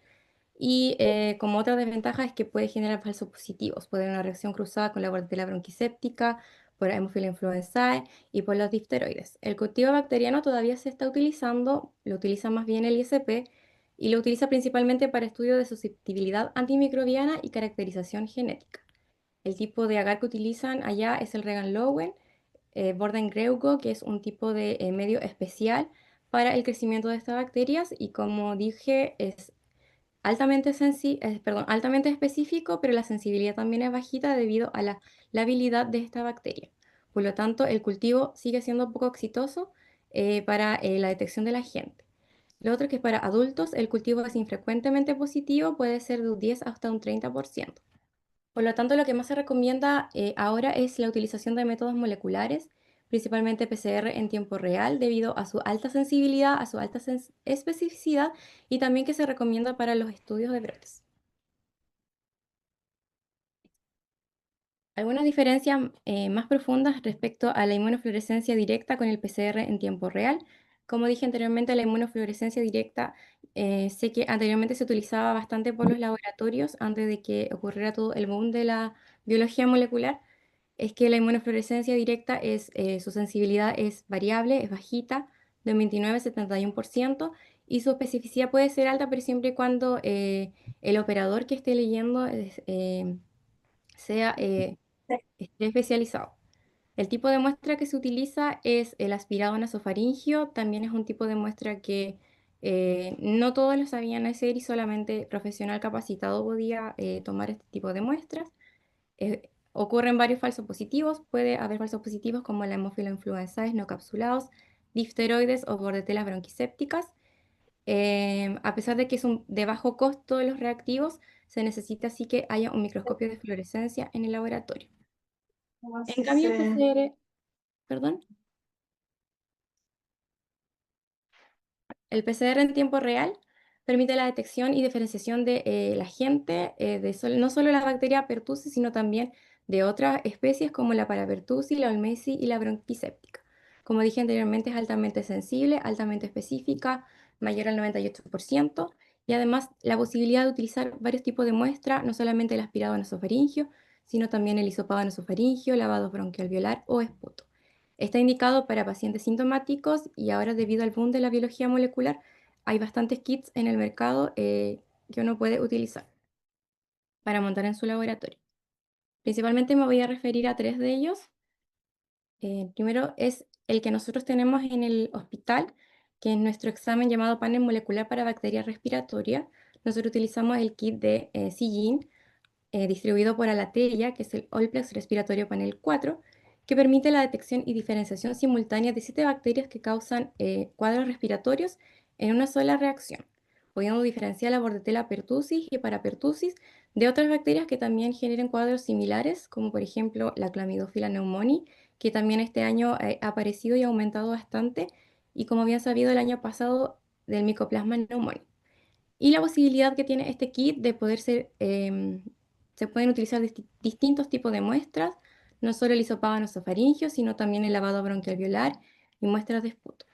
Y como otra desventaja es que puede generar falsos positivos, puede haber una reacción cruzada con la bordetella bronquiséptica, por Haemophilus influenzae y por los difteroides. El cultivo bacteriano todavía se está utilizando, lo utiliza más bien el ISP y lo utiliza principalmente para estudio de susceptibilidad antimicrobiana y caracterización genética. El tipo de agar que utilizan allá es el Regan-Lowen, Borden-Greugo, que es un tipo de medio especial para el crecimiento de estas bacterias y, como dije, es altamente específico, pero la sensibilidad también es bajita debido a la habilidad de esta bacteria. Por lo tanto, el cultivo sigue siendo poco exitoso para la detección de la gente. Lo otro es que para adultos el cultivo es infrecuentemente positivo, puede ser de un 10 hasta un 30%. Por lo tanto, lo que más se recomienda ahora es la utilización de métodos moleculares principalmente PCR en tiempo real, debido a su alta sensibilidad, a su alta especificidad y también que se recomienda para los estudios de brotes. Algunas diferencias más profundas respecto a la inmunofluorescencia directa con el PCR en tiempo real. Como dije anteriormente, la inmunofluorescencia directa sé que anteriormente se utilizaba bastante por los laboratorios antes de que ocurriera todo el boom de la biología molecular. Es que la inmunofluorescencia directa su sensibilidad es variable, es bajita, de un 29 a 71%, y su especificidad puede ser alta, pero siempre y cuando el operador que esté leyendo sea esté especializado. El tipo de muestra que se utiliza es el aspirado nasofaringio. También es un tipo de muestra que no todos lo sabían hacer y solamente profesional capacitado podía tomar este tipo de muestras. Ocurren varios falsos positivos. Puede haber falsos positivos como la Haemophilus influenzae no capsulados, difteroides o bordetelas bronquisépticas. A pesar de que son de bajo costo de los reactivos, se necesita así que haya un microscopio de fluorescencia en el laboratorio. En cambio, el PCR, perdón, el PCR en tiempo real permite la detección y diferenciación de la gente, no solo la bacteria pertussis, sino también de otras especies como la parapertussis, la olmesi y la bronquiséptica. Como dije anteriormente, es altamente sensible, altamente específica, mayor al 98%, y además la posibilidad de utilizar varios tipos de muestra, no solamente el aspirado nasofaringio, sino también el hisopado nasofaringio, lavado bronquialveolar o esputo. Está indicado para pacientes sintomáticos y ahora debido al boom de la biología molecular hay bastantes kits en el mercado que uno puede utilizar para montar en su laboratorio. Principalmente me voy a referir a tres de ellos. Primero es el que nosotros tenemos en el hospital, que es nuestro examen llamado panel molecular para bacterias respiratorias. Nosotros utilizamos el kit de Sillin, distribuido por Alateria, que es el Allplex Respiratorio Panel 4, que permite la detección y diferenciación simultánea de 7 bacterias que causan cuadros respiratorios en una sola reacción, pudiendo diferenciar la Bordetella pertussis y Parapertussis de otras bacterias que también generen cuadros similares, como por ejemplo la Chlamydophila pneumoniae, que también este año ha aparecido y ha aumentado bastante, y como bien sabido el año pasado del Mycoplasma pneumoniae. Y la posibilidad que tiene este kit de poder ser, se pueden utilizar distintos tipos de muestras, no solo el hisopado nasofaringio, sino también el lavado bronquialveolar y muestras de esputo.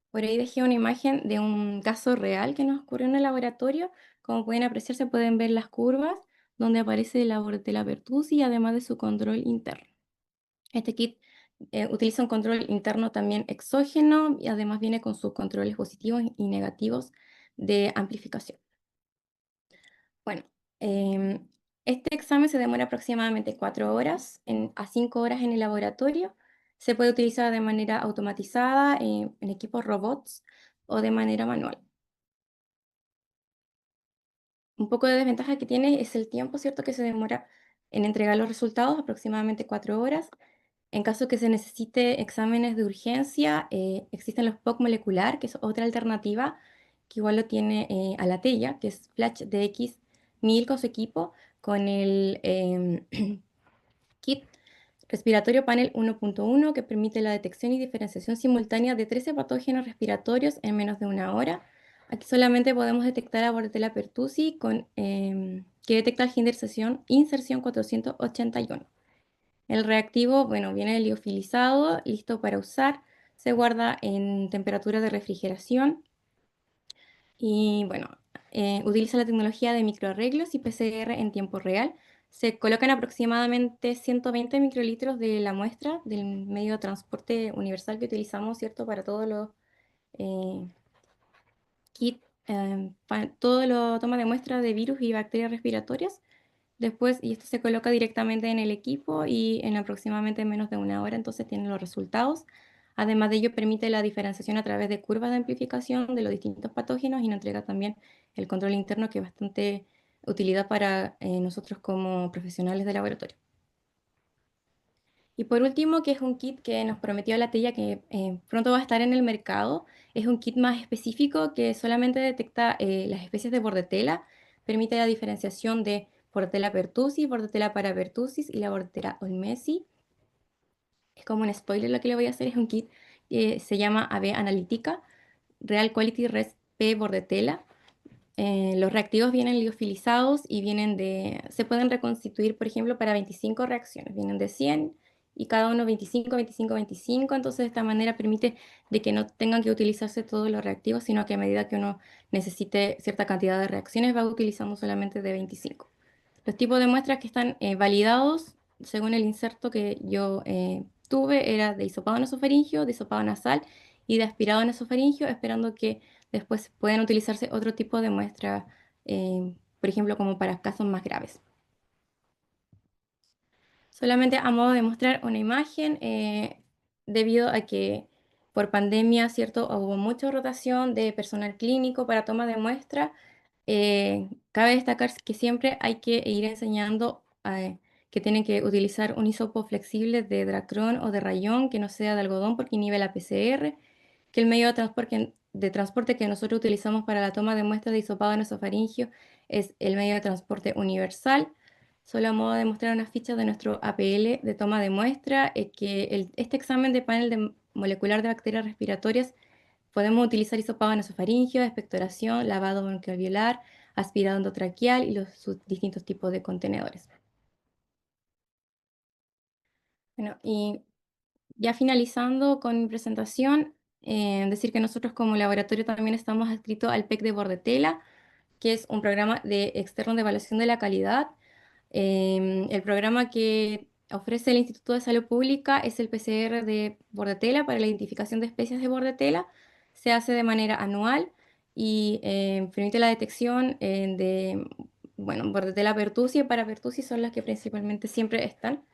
Por ahí dejé una imagen de un caso real que nos ocurrió en el laboratorio. Como pueden apreciar, se pueden ver las curvas donde aparece la Bordetella pertussis, además de su control interno. Este kit utiliza un control interno también exógeno y además viene con sus controles positivos y negativos de amplificación. Bueno, este examen se demora aproximadamente 4 horas a 5 horas en el laboratorio. Se puede utilizar de manera automatizada en equipos robots o de manera manual. Un poco de desventaja que tiene es el tiempo, ¿cierto? Que se demora en entregar los resultados, aproximadamente 4 horas. En caso que se necesite exámenes de urgencia, existen los POC molecular, que es otra alternativa, que igual lo tiene Alateya, que es Flash DX 1000 con su equipo, con el kit respiratorio panel 1.1, que permite la detección y diferenciación simultánea de 13 patógenos respiratorios en menos de una hora. Aquí solamente podemos detectar a Bordetella pertussis, que detecta el gen de inserción 481. El reactivo, bueno, viene liofilizado, listo para usar, se guarda en temperatura de refrigeración y, bueno, utiliza la tecnología de microarreglos y PCR en tiempo real. Se colocan aproximadamente 120 microlitros de la muestra del medio de transporte universal que utilizamos, ¿cierto? Para todos los eh, kits, todo lo toma de muestra de virus y bacterias respiratorias. Después, y esto se coloca directamente en el equipo y en aproximadamente menos de una hora, entonces tienen los resultados. Además de ello, permite la diferenciación a través de curvas de amplificación de los distintos patógenos y nos entrega también el control interno, que es bastante utilidad para nosotros como profesionales de laboratorio. Y por último, que es un kit que nos prometió la Tella que pronto va a estar en el mercado, es un kit más específico que solamente detecta las especies de Bordetella, permite la diferenciación de Bordetella pertussis, Bordetella parapertussis y la Bordetella olmesi. como un spoiler lo que le voy a hacer, es un kit que se llama AB Analytica, Real Quality Res P Bordetella. Los reactivos vienen liofilizados y se pueden reconstituir, por ejemplo, para 25 reacciones. Vienen de 100 y cada uno 25, 25, 25. Entonces, de esta manera permite de que no tengan que utilizarse todos los reactivos, sino que a medida que uno necesite cierta cantidad de reacciones, va utilizando solamente de 25. Los tipos de muestras que están validados, según el inserto que yo tuve, era de hisopado nasofaringio, de hisopado nasal y de aspirado nasofaringio, esperando que después puedan utilizarse otro tipo de muestra, por ejemplo, como para casos más graves. Solamente a modo de mostrar una imagen, debido a que por pandemia, ¿cierto? Hubo mucha rotación de personal clínico para toma de muestra. Cabe destacar que siempre hay que ir enseñando que tienen que utilizar un hisopo flexible de Dacron o de rayón que no sea de algodón porque inhibe la PCR, que el medio de transporte que nosotros utilizamos para la toma de muestras de hisopado nasofaringio es el medio de transporte universal. Solo a modo de mostrar unas fichas de nuestro APL de toma de muestra, este examen de panel molecular de bacterias respiratorias podemos utilizar hisopado nasofaringio, expectoración, lavado bronquialveolar, aspirado endotraqueal y sus distintos tipos de contenedores. Bueno, y ya finalizando con mi presentación, decir que nosotros como laboratorio también estamos adscritos al PEC de Bordetella, que es un programa externo de evaluación de la calidad. El programa que ofrece el Instituto de Salud Pública es el PCR de Bordetella para la identificación de especies de Bordetella. Se hace de manera anual y permite la detección bueno, Bordetella pertussi y Parapertussi son las que principalmente siempre están.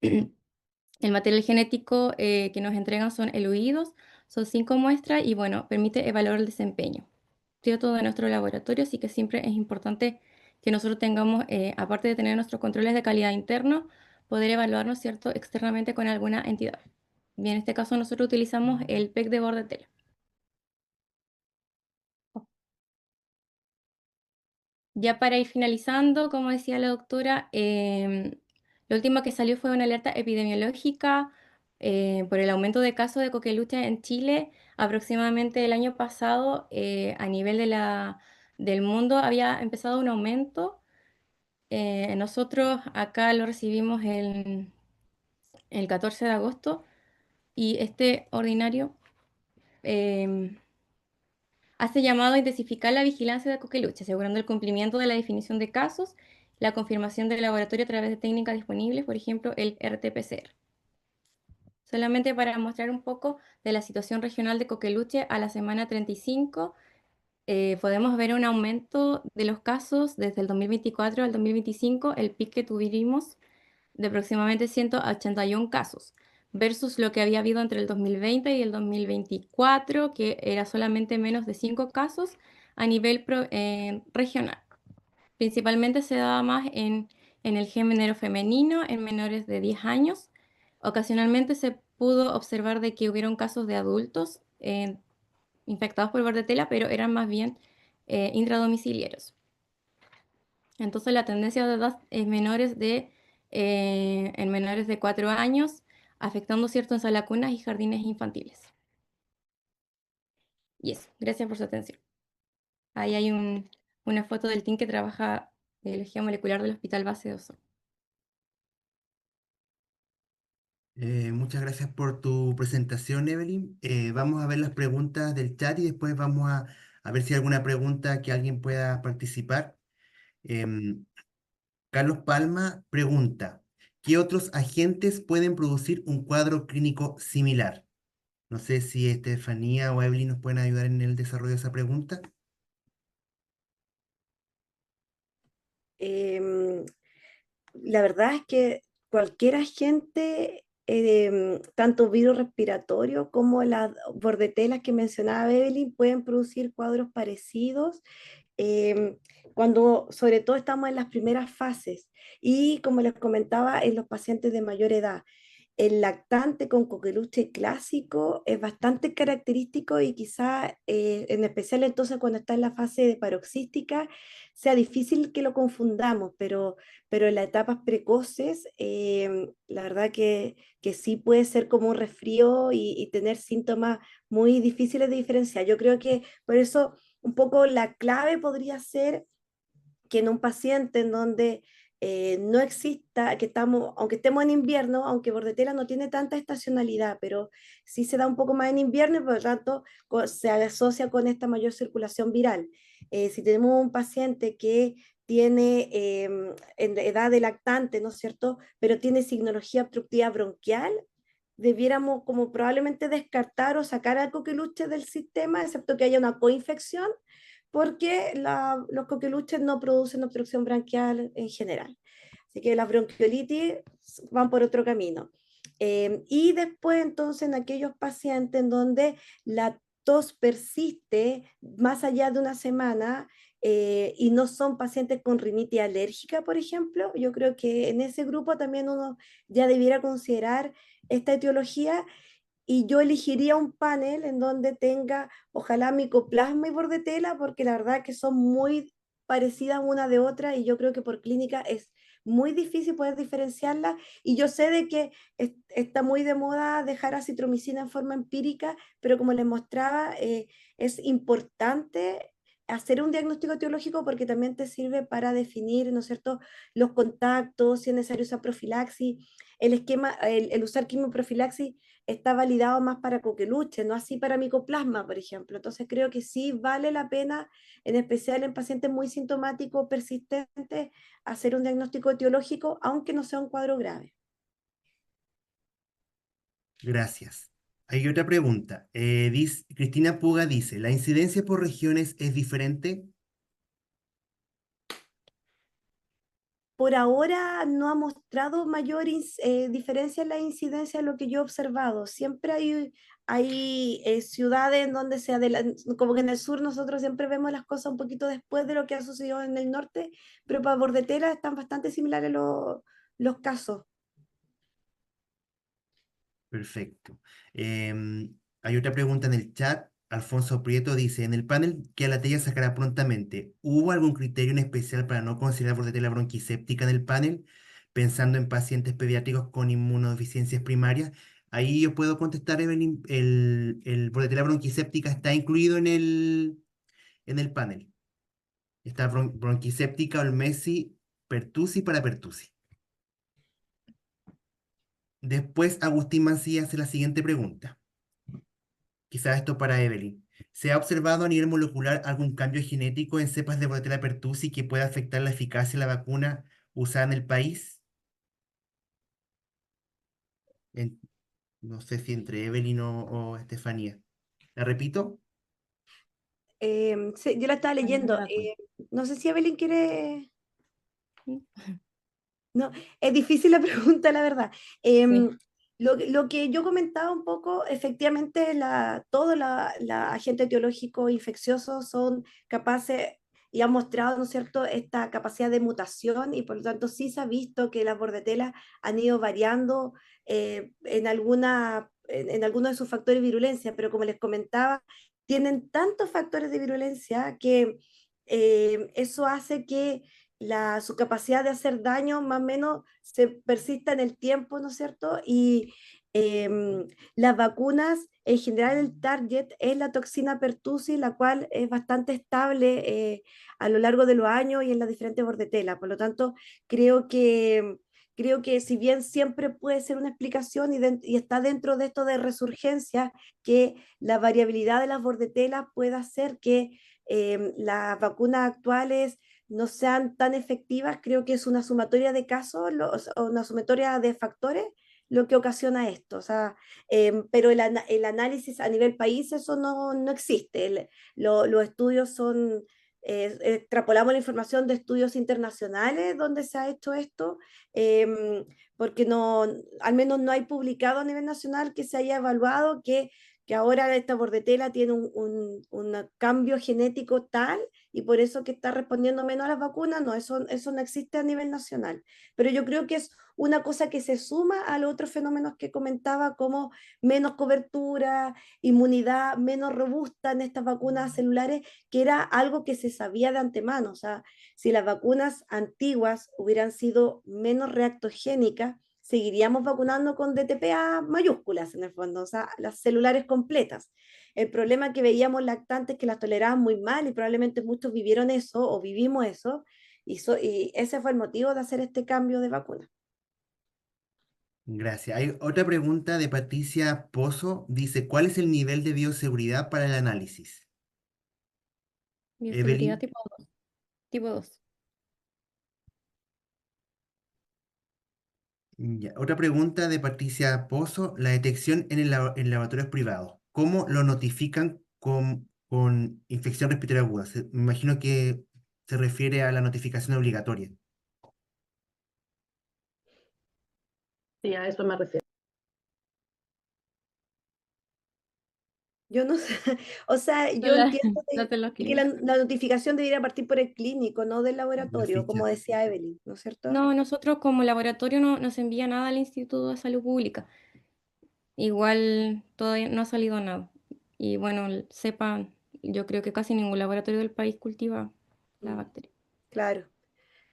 El material genético que nos entregan son eluidos, son 5 muestras y bueno, permite evaluar el desempeño. Todo de nuestro laboratorio, así que siempre es importante que nosotros tengamos, aparte de tener nuestros controles de calidad internos, poder evaluarnos, ¿cierto?, externamente con alguna entidad. Y en este caso nosotros utilizamos el PEC de Bordetella. Ya para ir finalizando, como decía la doctora, lo último que salió fue una alerta epidemiológica por el aumento de casos de coqueluche en Chile. Aproximadamente el año pasado, a nivel del mundo, había empezado un aumento. Nosotros acá lo recibimos el 14 de agosto y este ordinario em, hace llamado a intensificar la vigilancia de coqueluche, asegurando el cumplimiento de la definición de casos, la confirmación del laboratorio a través de técnicas disponibles, por ejemplo, el RT-PCR. Solamente para mostrar un poco de la situación regional de coqueluche a la semana 35, podemos ver un aumento de los casos desde el 2024 al 2025, el pic que tuvimos de aproximadamente 181 casos, versus lo que había habido entre el 2020 y el 2024, que era solamente menos de 5 casos a nivel regional. Principalmente se daba más en el género femenino, en menores de 10 años. Ocasionalmente se pudo observar de que hubieron casos de adultos infectados por bordetela, pero eran más bien intradomiciliarios. Entonces la tendencia de edad es en menores de 4 años, afectando cierto en salas cunas y jardines infantiles. Y eso, gracias por su atención. Ahí hay una foto del team que trabaja de biología molecular del Hospital Base de Osorno. Muchas gracias por tu presentación, Evelyn. Vamos a ver las preguntas del chat y después vamos a ver si hay alguna pregunta que alguien pueda participar. Em, Carlos Palma pregunta, ¿qué otros agentes pueden producir un cuadro clínico similar? No sé si Estefanía o Evelyn nos pueden ayudar en el desarrollo de esa pregunta. Em, la verdad es que cualquier agente, tanto virus respiratorio como las bordetelas que mencionaba Evelyn, pueden producir cuadros parecidos em, cuando sobre todo estamos en las primeras fases y como les comentaba, en los pacientes de mayor edad. el lactante con coqueluche clásico es bastante característico y quizá en especial entonces cuando está en la fase de paroxística sea difícil que lo confundamos, pero en las etapas precoces la verdad que sí puede ser como un resfrío y tener síntomas muy difíciles de diferenciar. Yo creo que por eso un poco la clave podría ser que en un paciente en donde no exista, que estamos, aunque estemos en invierno, aunque Bordetella no tiene tanta estacionalidad, pero sí se da un poco más en invierno y por lo tanto se asocia con esta mayor circulación viral. Si tenemos un paciente que tiene en edad de lactante, ¿no es cierto?, pero tiene signología obstructiva bronquial, debiéramos como probablemente descartar o sacar al coqueluche del sistema, excepto que haya una coinfección, porque los coqueluches no producen obstrucción branquial en general. Así que las bronquiolitis van por otro camino. Y después, entonces, en aquellos pacientes en donde la tos persiste más allá de una semana y no son pacientes con rinitis alérgica, por ejemplo, yo creo que en ese grupo también uno ya debiera considerar esta etiología y yo elegiría un panel en donde tenga ojalá micoplasma y bordetela, porque la verdad que son muy parecidas una de otra y yo creo que por clínica es muy difícil poder diferenciarlas y yo sé de que está muy de moda dejar acitromicina en forma empírica, pero como les mostraba, es importante hacer un diagnóstico etiológico porque también te sirve para definir, ¿no es cierto?, los contactos, si es necesario usar profilaxis, el esquema, el usar quimioprofilaxis está validado más para coqueluche, no así para micoplasma, por ejemplo. Entonces creo que sí vale la pena, en especial en pacientes muy sintomáticos persistentes, hacer un diagnóstico etiológico, aunque no sea un cuadro grave. Gracias. Hay otra pregunta. Cristina Puga dice, ¿la incidencia por regiones es diferente? Por ahora no ha mostrado mayor diferencia en la incidencia de lo que yo he observado. Siempre hay ciudades en donde como que en el sur nosotros siempre vemos las cosas un poquito después de lo que ha sucedido en el norte, pero para Bordetela están bastante similares los casos. Perfecto. Hay otra pregunta en el chat. Alfonso Prieto dice, en el panel que Alatea sacará prontamente, ¿hubo algún criterio en especial para no considerar bordetela bronquiséptica en el panel, pensando en pacientes pediátricos con inmunodeficiencias primarias? Ahí yo puedo contestar, Evelyn, el bordetela bronquiséptica está incluido en el panel. Está bronquiséptica, Olmesi, Pertusi para Pertusi. Después, Agustín Mancilla hace la siguiente pregunta. Quizás esto para Evelyn. ¿Se ha observado a nivel molecular algún cambio genético en cepas de Bordetella pertussi que pueda afectar la eficacia de la vacuna usada en el país? En- no sé si entre Evelyn o Estefanía. ¿La repito? Sí, yo la estaba Ay, no me leyendo. da cuenta. No sé si Evelyn quiere... Sí. No, es difícil la pregunta, la verdad. Sí. Lo que yo comentaba un poco, efectivamente, todos los agentes etiológicos infecciosos son capaces y han mostrado, ¿no es cierto?, esta capacidad de mutación y por lo tanto sí se ha visto que las bordetelas han ido variando en algunos de sus factores de virulencia, pero como les comentaba, tienen tantos factores de virulencia que eso hace que su capacidad de hacer daño más o menos se persista en el tiempo, ¿no es cierto? Y las vacunas, en general el target es la toxina pertussis, la cual es bastante estable a lo largo de los años y en las diferentes bordetelas. Por lo tanto, creo que, creo que si bien siempre puede ser una explicación y está dentro de esto de resurgencia, que la variabilidad de las bordetelas pueda hacer que las vacunas actuales no sean tan efectivas, creo que es una sumatoria de casos o una sumatoria de factores lo que ocasiona esto. O sea, pero el análisis a nivel país, eso no existe. Los estudios son, extrapolamos la información de estudios internacionales donde se ha hecho esto, porque no, al menos no hay publicado a nivel nacional que se haya evaluado que que ahora esta bordetela tiene un cambio genético tal y por eso que está respondiendo menos a las vacunas, no, eso no existe a nivel nacional. Pero yo creo que es una cosa que se suma a los otros fenómenos que comentaba, como menos cobertura, inmunidad menos robusta en estas vacunas celulares, que era algo que se sabía de antemano. O sea, si las vacunas antiguas hubieran sido menos reactogénicas, seguiríamos vacunando con DTPA mayúsculas en el fondo, o sea, las celulares completas. El problema que veíamos lactantes que las toleraban muy mal y probablemente muchos vivieron eso o vivimos eso y ese fue el motivo de hacer este cambio de vacuna. Gracias. Hay otra pregunta de Patricia Pozo. Dice, ¿cuál es el nivel de bioseguridad para el análisis? Bioseguridad Evelyn. tipo 2. Tipo 2. Ya. Otra pregunta de Patricia Pozo. La detección en laboratorios privados. ¿Cómo lo notifican con infección respiratoria aguda? Me imagino que se refiere a la notificación obligatoria. Sí, a eso me refiero. Yo no sé, o sea, yo Son las, entiendo las de los que la, clínicos. la notificación debería partir por el clínico, no del La laboratorio, como ficha. decía Evelyn, ¿no es cierto? No, nosotros como laboratorio no nos envía nada al Instituto de Salud Pública. Igual todavía no ha salido nada. Y bueno, sepan, yo creo que casi ningún laboratorio del país cultiva la Mm, bacteria. claro.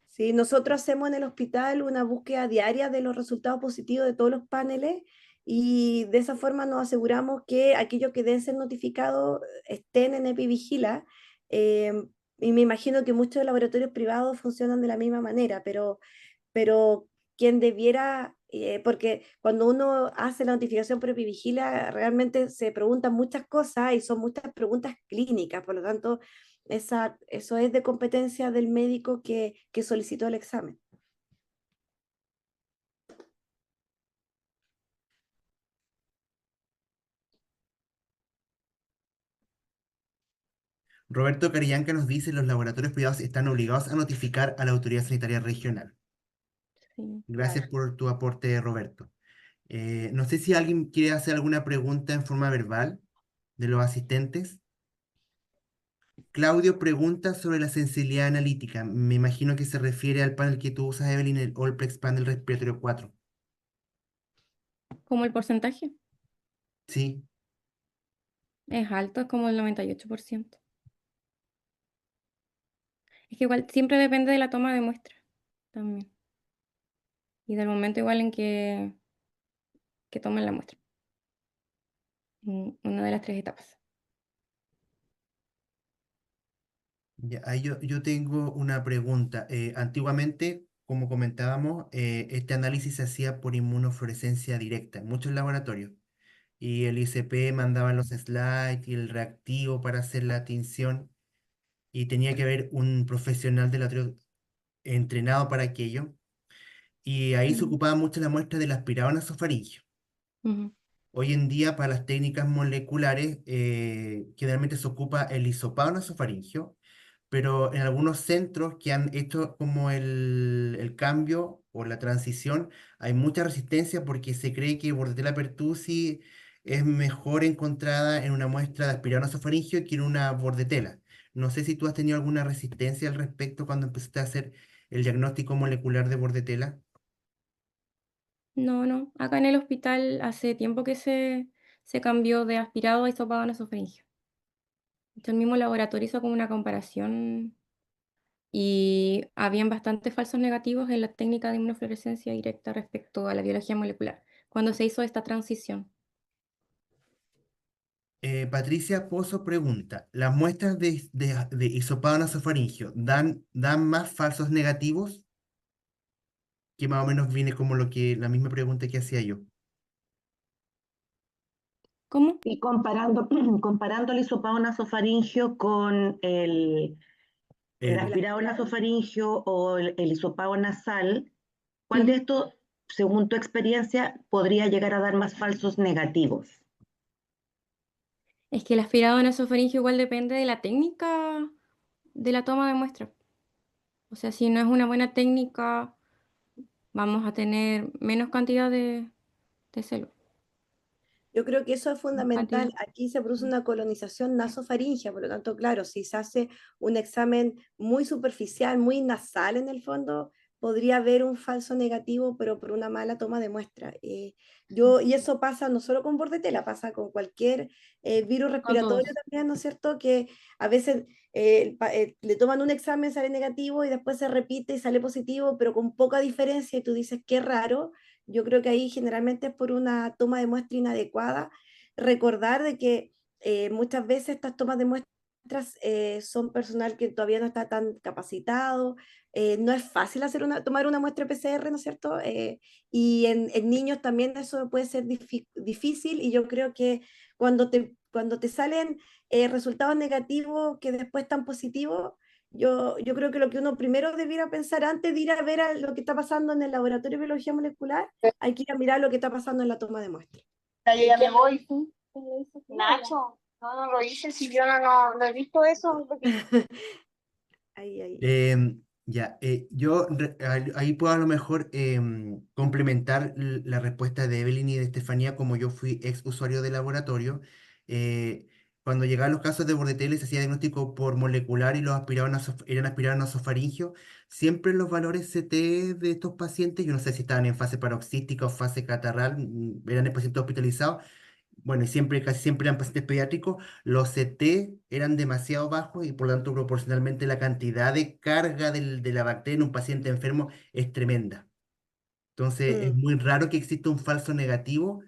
Sí, nosotros hacemos en el hospital una búsqueda diaria de los resultados positivos de todos los paneles y de esa forma nos aseguramos que aquellos que deben ser notificados estén en EpiVigila. eh, y me imagino que muchos laboratorios privados funcionan de la misma manera, pero quien debiera, porque cuando uno hace la notificación por EpiVigila, realmente se preguntan muchas cosas y son muchas preguntas clínicas, por lo tanto, eso es de competencia del médico que solicitó el examen. Roberto Carillanca nos dice, los laboratorios privados están obligados a notificar a la autoridad sanitaria regional. Sí. Gracias Claro. por tu aporte, Roberto. No sé si alguien quiere hacer alguna pregunta en forma verbal de los asistentes. Claudio pregunta sobre la sensibilidad analítica. Me imagino que se refiere al panel que tú usas, Evelyn, el Allplex Panel Respiratorio 4. Como el porcentaje Sí. es alto, es como el 98%. Es que igual siempre depende de la toma de muestra también. Y del momento igual en que tomen la muestra. Una de las tres etapas. Ya, ahí yo tengo una pregunta. Antiguamente, como comentábamos, este análisis se hacía por inmunofluorescencia directa en muchos laboratorios. Y el ICP mandaba los slides y el reactivo para hacer la tinción. Y tenía que haber un profesional de laboratorio entrenado para aquello. Y ahí se Ujú, ocupaba mucho la muestra del aspirado nasofaríngeo. ujú. Hoy en día, para las técnicas moleculares, generalmente se ocupa el hisopado nasofaríngeo, pero en algunos centros que han hecho como el cambio o la transición, hay mucha resistencia porque se cree que Bordetella pertussi es mejor encontrada en una muestra de aspirado nasofaríngeo que en una Bordetella. No sé si tú has tenido alguna resistencia al respecto cuando empezaste a hacer el diagnóstico molecular de Bordetella. No, no. Acá en el hospital hace tiempo que se cambió de aspirado a hisopado nasofaríngeo. De hecho, el mismo laboratorio hizo como una comparación y habían bastantes falsos negativos en la técnica de inmunofluorescencia directa respecto a la biología molecular, cuando se hizo esta transición. Patricia Pozo pregunta, ¿las muestras de hisopado nasofaríngeo dan más falsos negativos? Que más o menos viene como la misma pregunta que hacía yo. ¿Cómo? Y comparando, comparando el hisopado nasofaringio con el El, El aspirado aspirado. nasofaringio o el hisopado nasal, ¿cuál de Ujú. estos, según tu experiencia, podría llegar a dar más falsos negativos? Es que el aspirado nasofaríngeo igual depende de la técnica de la toma de muestra. O sea, si no es una buena técnica, vamos a tener menos cantidad de células. Yo creo que eso es fundamental. Cantidad. Aquí se produce una colonización nasofaringea, por lo tanto, claro, si se hace un examen muy superficial, muy nasal en el fondo, podría haber un falso negativo, pero por una mala toma de muestra. Y eso pasa no solo con bordetela, pasa con cualquier virus Con respiratorio todos. también, ¿no es cierto? Que a veces le toman un examen, sale negativo y después se repite y sale positivo, pero con poca diferencia y tú dices, qué raro. Yo creo que ahí generalmente es por una toma de muestra inadecuada. Recordar de que muchas veces estas tomas de muestras son personal que todavía no está tan capacitado. No es fácil tomar una muestra PCR, ¿no es cierto? Y en niños también eso puede ser difícil y yo creo que cuando te salen resultados negativos que después están positivos, yo creo que lo que uno primero debiera pensar antes de ir a ver lo que está pasando en el laboratorio de biología molecular, hay que ir a mirar lo que está pasando en la toma de muestras. Ya, yo ya me voy. Nacho, no lo hice, si yo no he visto eso. Ahí, ahí. Ya, ahí puedo a lo mejor complementar la respuesta de Evelyn y de Estefanía, como yo fui ex usuario de laboratorio. eh, Cuando llegaban los casos de Bordetella se hacía diagnóstico por molecular y los eran aspirados a nasofaringio. Siempre los valores CT de estos pacientes, yo no sé si estaban en fase paroxística o fase catarral, eran de pacientes hospitalizados, bueno, y siempre, casi siempre eran pacientes pediátricos, los CT eran demasiado bajos y por lo tanto proporcionalmente la cantidad de carga de la bacteria en un paciente enfermo es tremenda. Entonces es Mm, muy raro que exista un falso negativo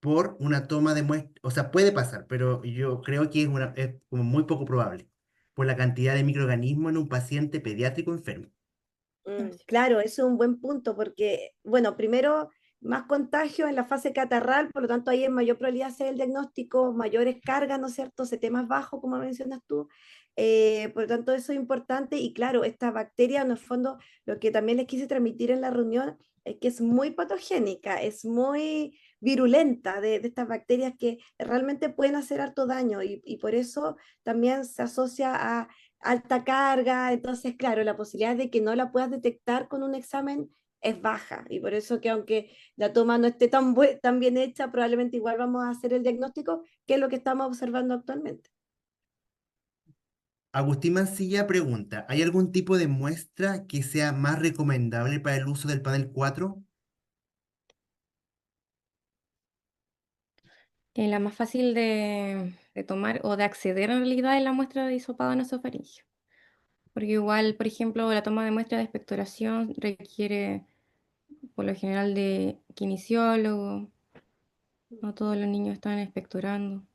por una toma de muestra. O sea, puede pasar, pero yo creo que es como muy poco probable por la cantidad de microorganismos en un paciente pediátrico enfermo. claro, eso es un buen punto porque, bueno, primero, más contagio en la fase catarral, por lo tanto ahí es mayor probabilidad de hacer el diagnóstico, mayores cargas, ¿no es cierto? CT más bajo, como mencionas tú. Por lo tanto, eso es importante y claro, esta bacteria, en el fondo, lo que también les quise transmitir en la reunión es que es muy patogénica, es muy virulenta de estas bacterias que realmente pueden hacer harto daño y por eso también se asocia a alta carga, entonces, claro, la posibilidad de que no la puedas detectar con un examen es baja y por eso que aunque la toma no esté tan bien hecha, probablemente igual vamos a hacer el diagnóstico, que es lo que estamos observando actualmente. Agustín Mancilla pregunta, ¿hay algún tipo de muestra que sea más recomendable para el uso del panel 4? La más fácil de tomar o de acceder en realidad es la muestra de hisopado nasofaringio. Porque igual, por ejemplo, la toma de muestra de expectoración requiere, por lo general, de kinesiólogo. No todos los niños están expectorando.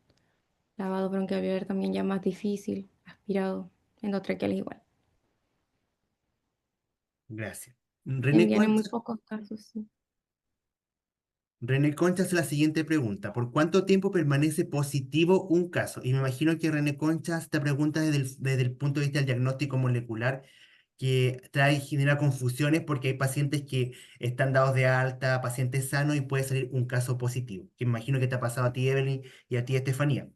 Lavado bronquialveolar también ya más difícil. Aspirado. Endotraqueales igual. Gracias. Tienen muy pocos casos, sí. René Concha hace la siguiente pregunta. ¿Por cuánto tiempo permanece positivo un caso? Y me imagino que René Concha esta pregunta desde el punto de vista del diagnóstico molecular, que genera confusiones porque hay pacientes que están dados de alta, pacientes sanos y puede salir un caso positivo. Que me imagino que te ha pasado a ti, Evelyn, y a ti, Estefanía.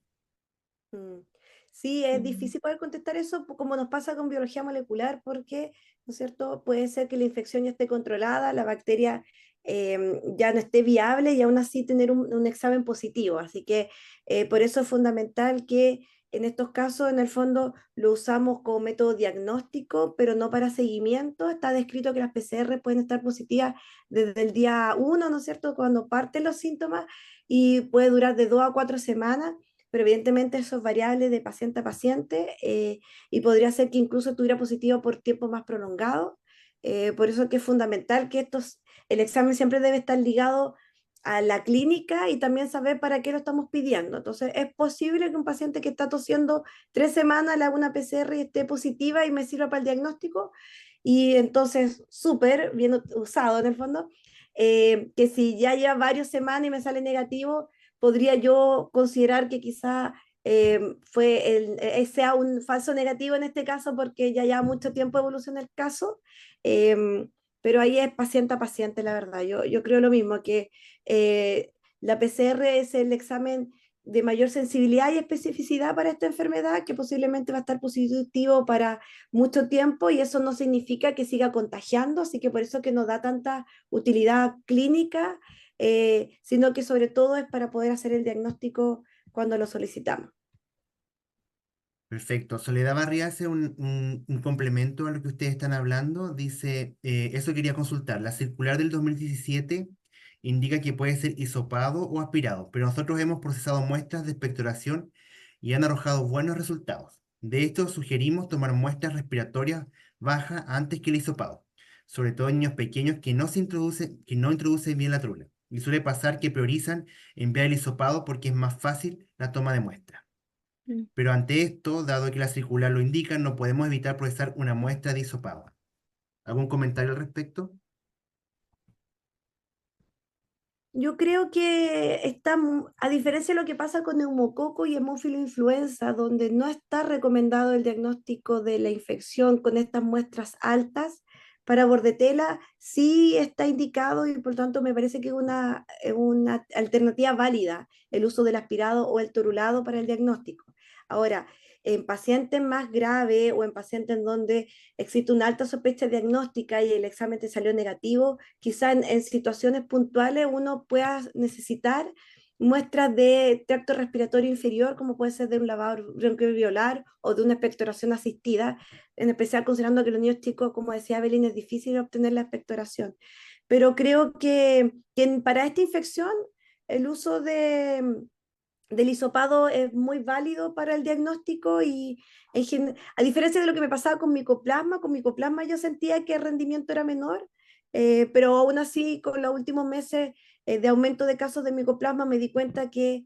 Mm. Sí, es Mm. difícil poder contestar eso, como nos pasa con biología molecular, porque, ¿no es cierto? Puede ser que la infección ya esté controlada, la bacteria ya no esté viable y aún así tener un examen positivo. Así que por eso es fundamental que en estos casos, en el fondo, lo usamos como método diagnóstico, pero no para seguimiento. Está descrito que las PCR pueden estar positivas desde el día 1, ¿no es cierto? Cuando parten los síntomas y puede durar de 2 a 4 semanas, pero evidentemente eso es variable de paciente a paciente y podría ser que incluso estuviera positivo por tiempo más prolongado. Por eso que es fundamental que el examen siempre debe estar ligado a la clínica y también saber para qué lo estamos pidiendo. Entonces, es posible que un paciente que está tosiendo 3 semanas le haga una PCR y esté positiva y me sirva para el diagnóstico. Y entonces, súper bien usado en el fondo. Que si ya lleva varias semanas y me sale negativo, podría yo considerar que quizá sea un falso negativo en este caso porque ya lleva mucho tiempo evoluciona el caso, eh, pero ahí es paciente a paciente, la verdad. Yo creo lo mismo, que la PCR es el examen de mayor sensibilidad y especificidad para esta enfermedad, que posiblemente va a estar positivo para mucho tiempo y eso no significa que siga contagiando, así que por eso que nos da tanta utilidad clínica sino que sobre todo es para poder hacer el diagnóstico cuando lo solicitamos. Perfecto. Soledad Barría hace un complemento a lo que ustedes están hablando. Dice, eso quería consultar. La circular del 2017 indica que puede ser hisopado o aspirado, pero nosotros hemos procesado muestras de expectoración y han arrojado buenos resultados. De esto sugerimos tomar muestras respiratorias bajas antes que el hisopado, sobre todo en niños pequeños que no introducen bien la trula. Y suele pasar que priorizan enviar el hisopado porque es más fácil la toma de muestras. Mm. Pero ante esto, dado que la circular lo indica, no podemos evitar procesar una muestra de hisopado. ¿Algún comentario al respecto? Yo creo que está, a diferencia de lo que pasa con neumococo y hemófilo influenza, donde no está recomendado el diagnóstico de la infección con estas muestras altas, para bordetela sí está indicado y por tanto me parece que es una alternativa válida el uso del aspirado o el torulado para el diagnóstico. Ahora, en pacientes más graves o en pacientes en donde existe una alta sospecha diagnóstica y el examen te salió negativo, quizá en situaciones puntuales uno pueda necesitar muestras de tracto respiratorio inferior, como puede ser de un lavado bronquioliolar o de una expectoración asistida, en especial considerando que los niños chicos, como decía Evelyn, es difícil obtener la expectoración. Pero creo que para esta infección el uso del hisopado es muy válido para el diagnóstico y a diferencia de lo que me pasaba con micoplasma yo sentía que el rendimiento era menor, pero aún así con los últimos meses de aumento de casos de micoplasma me di cuenta que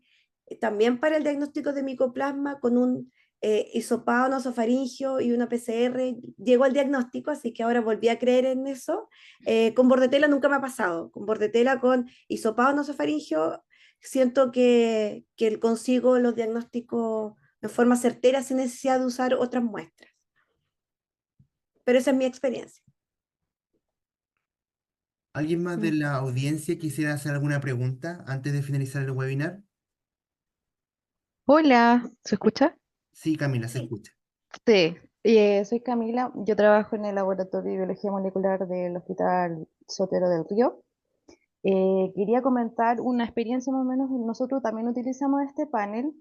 también para el diagnóstico de micoplasma con un hisopado nasofaringio y una PCR llegó al diagnóstico, así que ahora volví a creer en eso. Con bordetela nunca me ha pasado, con bordetela con hisopado nasofaringio siento que consigo los diagnósticos de forma certera sin necesidad de usar otras muestras. Pero esa es mi experiencia. ¿Alguien más de Mm. la audiencia quisiera hacer alguna pregunta antes de finalizar el webinar? Hola, ¿se escucha? Sí, Camila, se Sí. escucha. Sí, soy Camila, yo trabajo en el laboratorio de biología molecular del Hospital Sotero del Río. Quería comentar una experiencia más o menos, nosotros también utilizamos este panel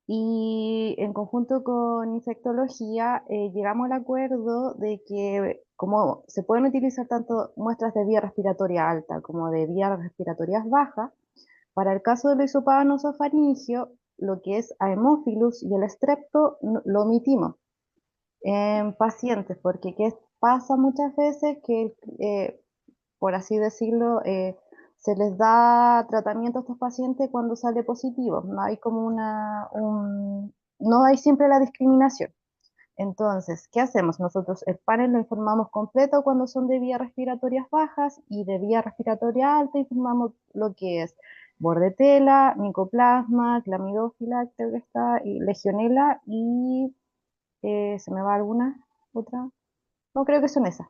y en conjunto con infectología llegamos al acuerdo de que como se pueden utilizar tanto muestras de vía respiratoria alta como de vías respiratorias bajas, para el caso del hisopado nasofaringio, lo que es Haemophilus y el strepto lo omitimos en pacientes, porque ¿qué pasa muchas veces? Que, por así decirlo, se les da tratamiento a estos pacientes cuando sale positivo. No hay como no hay siempre la discriminación. Entonces, ¿qué hacemos? Nosotros el panel lo informamos completo cuando son de vías respiratorias bajas y de vía respiratoria alta informamos lo que es bordetela, micoplasma, clamidófila, creo que está, y legionela y ¿se me va alguna otra? No creo que son esas,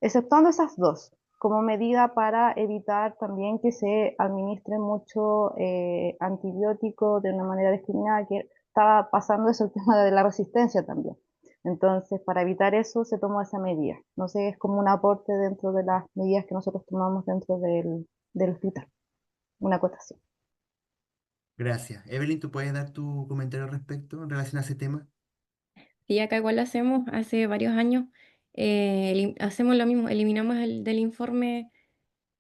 exceptuando esas dos, como medida para evitar también que se administre mucho antibiótico de una manera discriminada, que estaba pasando eso el tema de la resistencia también. Entonces, para evitar eso se tomó esa medida. No sé, es como un aporte dentro de las medidas que nosotros tomamos dentro del hospital, una acotación. Gracias. Evelyn, ¿tú puedes dar tu comentario al respecto en relación a ese tema? Y acá igual lo hacemos hace varios años. Hacemos lo mismo, eliminamos del informe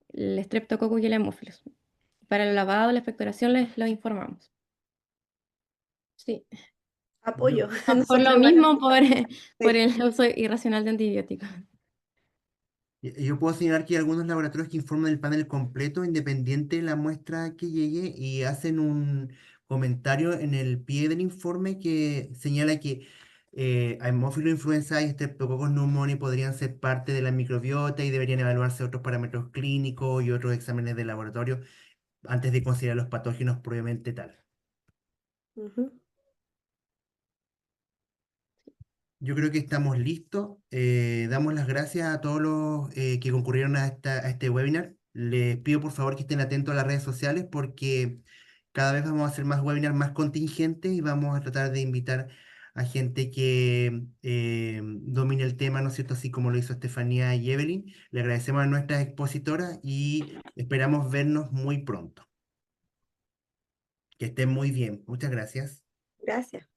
el Streptococcus y el Haemophilus. Para el lavado, la expectoración les lo informamos. Sí. Apoyo. Por lo Nosotros igual. mismo, por Sí. el uso irracional de antibióticos. Yo puedo señalar que hay algunos laboratorios que informan el panel completo, independiente de la muestra que llegue, y hacen un comentario en el pie del informe que señala que Haemophilus influenza y Streptococcus pneumoniae podrían ser parte de la microbiota y deberían evaluarse otros parámetros clínicos y otros exámenes de laboratorio antes de considerar los patógenos propiamente tal. Ujú. Yo creo que estamos listos. Damos las gracias a todos los que concurrieron a este webinar. Les pido por favor que estén atentos a las redes sociales porque cada vez vamos a hacer más webinars más contingentes y vamos a tratar de invitar a gente que domine el tema, ¿no es cierto? Así como lo hizo Estefanía y Evelyn. Le agradecemos a nuestras expositoras y esperamos vernos muy pronto. Que estén muy bien. Muchas gracias. Gracias.